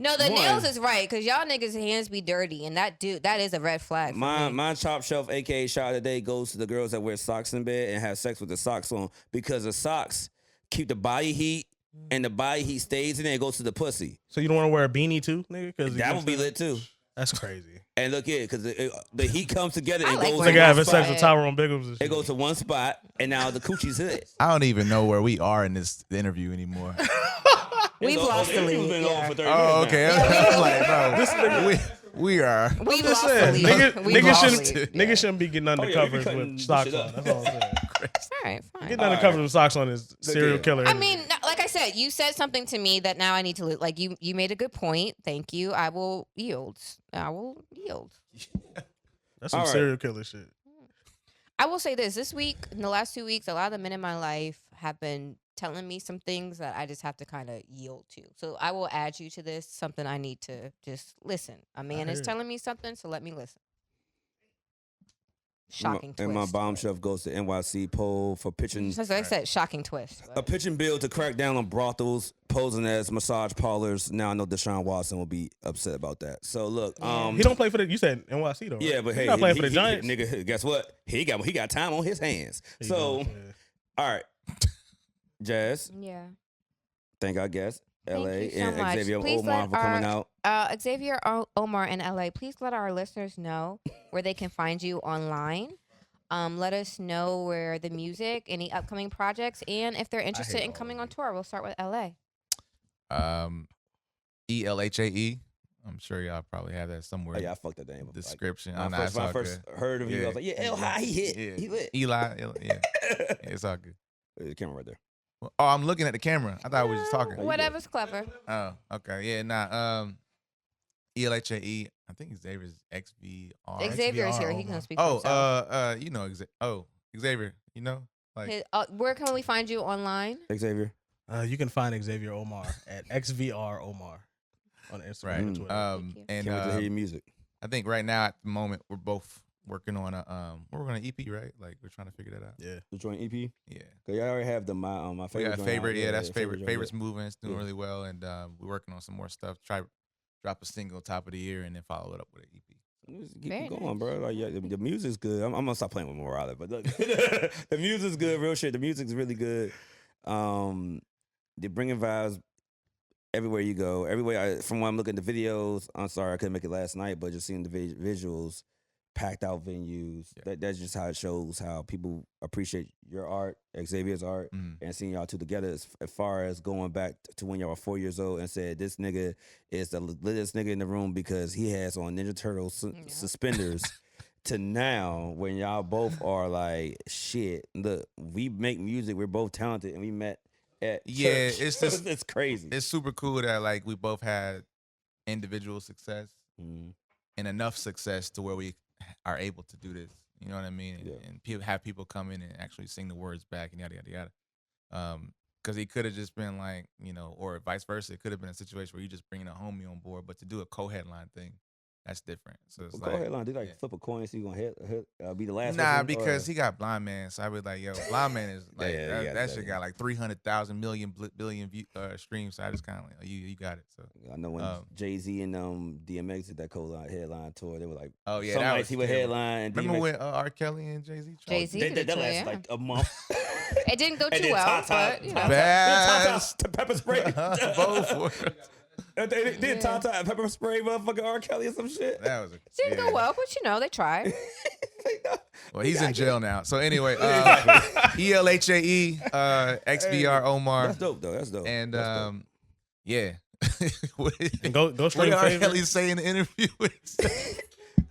No, the One. nails is right because y'all niggas' hands be dirty, and that is a red flag. For me. my top shelf, aka shot of the day, goes to the girls that wear socks in bed and have sex with the socks on because the socks keep the body heat and the body heat stays in there and goes to the pussy. So you don't want to wear a beanie too, nigga? Because That would be lit too. That's crazy. And look here, because the heat comes together I and like goes. wearing Nigga to having one sex spot. with Tyrone Biggums and shit. It goes to one spot, and now the coochie's hit. I don't even know where we are in this interview anymore. We've lost the lead. Been Yeah. over for 30 Oh, minutes okay. now. I was like, bro, we are. We've Just lost the saying, lead. niggas, We've niggas lost the shouldn't, lead. niggas shouldn't be getting yeah, we be undercovers cutting with this socks shit on. up. That's all I'm saying. All right, fine. Getting undercover with socks on is serial here. killer. I mean, like I said, you said something to me that now I need to like. You made a good point. Thank you. I will yield. that's some all right. serial killer shit. I will say this week, in the last 2 weeks, a lot of the men in my life have been telling me some things that I just have to kind of yield to. So I will add you to this, something I need to just listen. A man is heard. telling me something, so let me listen. Shocking twist. And my bomb shelf goes to NYC poll for pitching As I said, shocking twist. a pitching bill to crack down on brothels posing as massage parlors. Now I know Deshaun Watson will be upset about that. So look, He don't play for the. You said NYC though. Right? yeah, but hey, he's not playing for the Giants. nigga, guess what? He got time on his hands. So, Yeah. all right, Jas, Yeah. thank our guest, Thank LA, you so and much. Xavier Please Omar let for coming out. Xavier Omar in LA, please let our listeners know where they can find you online. Let us know where the music, any upcoming projects, and if they're interested in coming on tour. We'll start with LA. ELHAE. I'm sure y'all probably have that somewhere. Oh, yeah, I fucked that name up. Description. When Nah, it's I all first good. heard of you, I was like, yeah, Elhae, he hit. Yeah. He lit. Yeah. It's all good. The camera right there. Oh, I'm looking at the camera. I thought we were just talking. Whatever's clever. Oh, okay. Yeah, nah. ELHAE. I think Xavier's XVR. Xavier is here. He can speak for himself. You know, Xavier, you know? Like, Where can we find you online? Xavier. You can find Xavier Omar at XVR Omar on Instagram right. and Twitter. Thank you. And Can't wait to hear your music. I think right now at the moment we're both working on we're working on an EP, right? Like we're trying to figure that out. Yeah. The joint EP. Yeah. Cause y'all already have my We favorite. got joint favorite, out. yeah, that's favorite. favorites moving. It's doing Yeah. really well, and we're working on some more stuff. Try drop a single top of the year, and then follow it up with an EP. Just keep Very it going, nice. bro. Like, yeah, the music's good. I'm gonna stop playing with Morale, but look, the music's good. Real shit. The music's really good. They're bringing vibes everywhere you go. Everywhere. From when I'm looking at the videos, I'm sorry I couldn't make it last night, but just seeing the visuals, packed out venues. Yeah. That's just how it shows how people appreciate your art, Xavier's art, and seeing y'all two together. As far as going back to when y'all were 4 years old and said this nigga is the littest nigga in the room because he has on Ninja Turtle suspenders. To now, when y'all both are like, shit, look, we make music, we're both talented, and we met at Yeah, church. it's just- it's crazy. It's super cool that like we both had individual success Mhm. and enough success to where we are able to do this. You know what I mean? Yeah. And people have people come in and actually sing the words back and yada yada yada. Because he could have just been like, you know, or vice versa. It could have been a situation where you just bringing a homie on board, but to do a co-headline thing, that's different. So it's Go like, ahead, do like yeah. flip a coin so you gonna be the last. Nah, person, because or- he got Blind Man, so I was like, yo, Blind Man is like Yeah, that, yeah, that yeah, shit yeah. got like 300,000 billion streams. So I just kind of like, oh, you got it. So I know when Jay-Z and DMX did that headline tour, they were like, oh yeah, some that nights was he would terrible. headline. And Remember DMX, when R. Kelly and Jay-Z? Jay-Z They did did that it, last yeah. like a month. It didn't go And too then well, Tata- but you Tata- know. Bass. Tata pepper spray. Both were. They did Tata and pepper spray motherfucking R. Kelly or some shit. That was a, Didn't go well, but you know, they tried. Well, he's in jail now. So anyway, ELHAE, XVR Omar, That's dope though. That's dope. and That's dope. yeah. What And go what straight did R. favorite. Kelly say in the interview?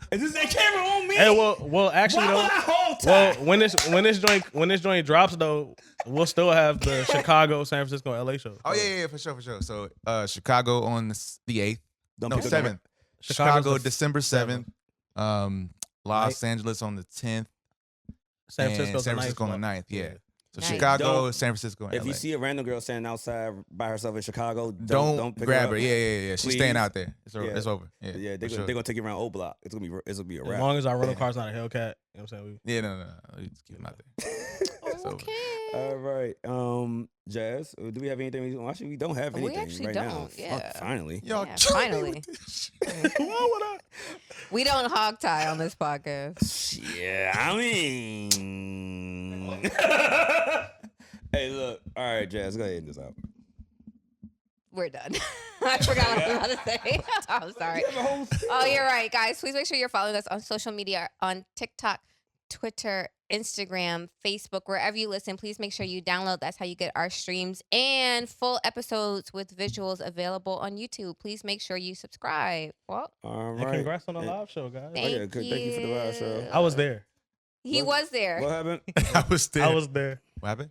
Is this that camera on me? Hey, well, actually Why would though. I hold Well, time? when this joint drops though, we'll still have the Chicago, San Francisco, LA show. Oh yeah, for sure. So Chicago on the 8th, Don't no pick up 7th. Chicago's Chicago the December 7th. Los Ninth. Angeles on the 10th. San and Francisco's San the Francisco on the 9th. 9th. Yeah. So Nice. Chicago, Don't- San Francisco, and If LA. you see a random girl standing outside by herself in Chicago, don't pick grab her. up. Yeah. She's Please. staying out there. It's over. Yeah. It's over. Yeah, Yeah, they're for gonna, sure. they gonna take you around O Block. It's gonna be a As wrap. long as our rental car's not a Hellcat, you know what I'm saying? Yeah, no. We just keep them out there. It's over. Okay. All right, Jas, do we have anything? Actually, we don't have We anything actually right now. don't, Fuck, yeah. finally. Y'all Yeah, killing me finally. with this shit. Why would I? We don't hog tie on this podcast. Yeah, I mean. Hey, look. All right, Jas, go ahead and this out. We're done. I forgot what I was about to say. I'm sorry. Oh, you're right, guys. Please make sure you're following us on social media on TikTok, Twitter, Instagram, Facebook, wherever you listen. Please make sure you download. That's how you get our streams and full episodes with visuals available on YouTube. Please make sure you subscribe. Well, All And right. congrats on the live show, guys. thank, yeah, good. Thank you for the live show. I was there. He was there. What happened? I was there. I was there. What happened?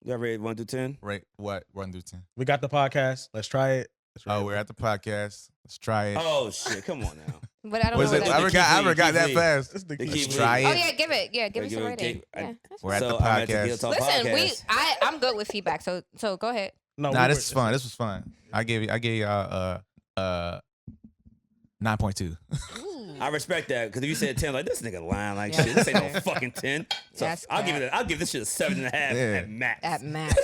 Y'all ready 1 through 10? Right. What? 1 through 10. We got the podcast. Let's try it. Oh, we're at the podcast. Let's try it. Oh shit! Come on now. But I don't Was know it? what I that forgot. I Keep forgot that lead. fast. It's the They Let's keep try Oh it. yeah, give it. Yeah, give Like, me some give it- rating. give- Yeah, that's We're at fine. the So I'm at podcast. Tequila Talk Listen, podcast. I'm good with feedback. So go ahead. No, Nah, we this were- was fun. This was fun. I gave y'all 9.2. I respect that because if you said 10, like this nigga lying like Yeah, shit. This ain't no fair. fucking 10. So That's I'll give fair. it. I'll give this shit a 7.5 Yeah. at max. At max,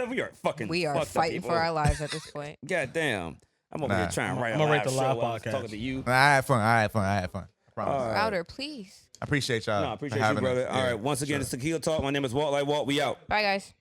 we are fucking. we are fucked up fighting people. for our lives at this point. God damn. I'm over Nah. here trying to write a I'ma rate live the show live while I was podcast. talking to you. I had fun. I promise. All right. Louder, please. I appreciate y'all. No, I appreciate for you, having brother. us. All Yeah, right. Once again, sure. it's Tequila Talk. My name is Walk Like Walt. We out. Bye, guys.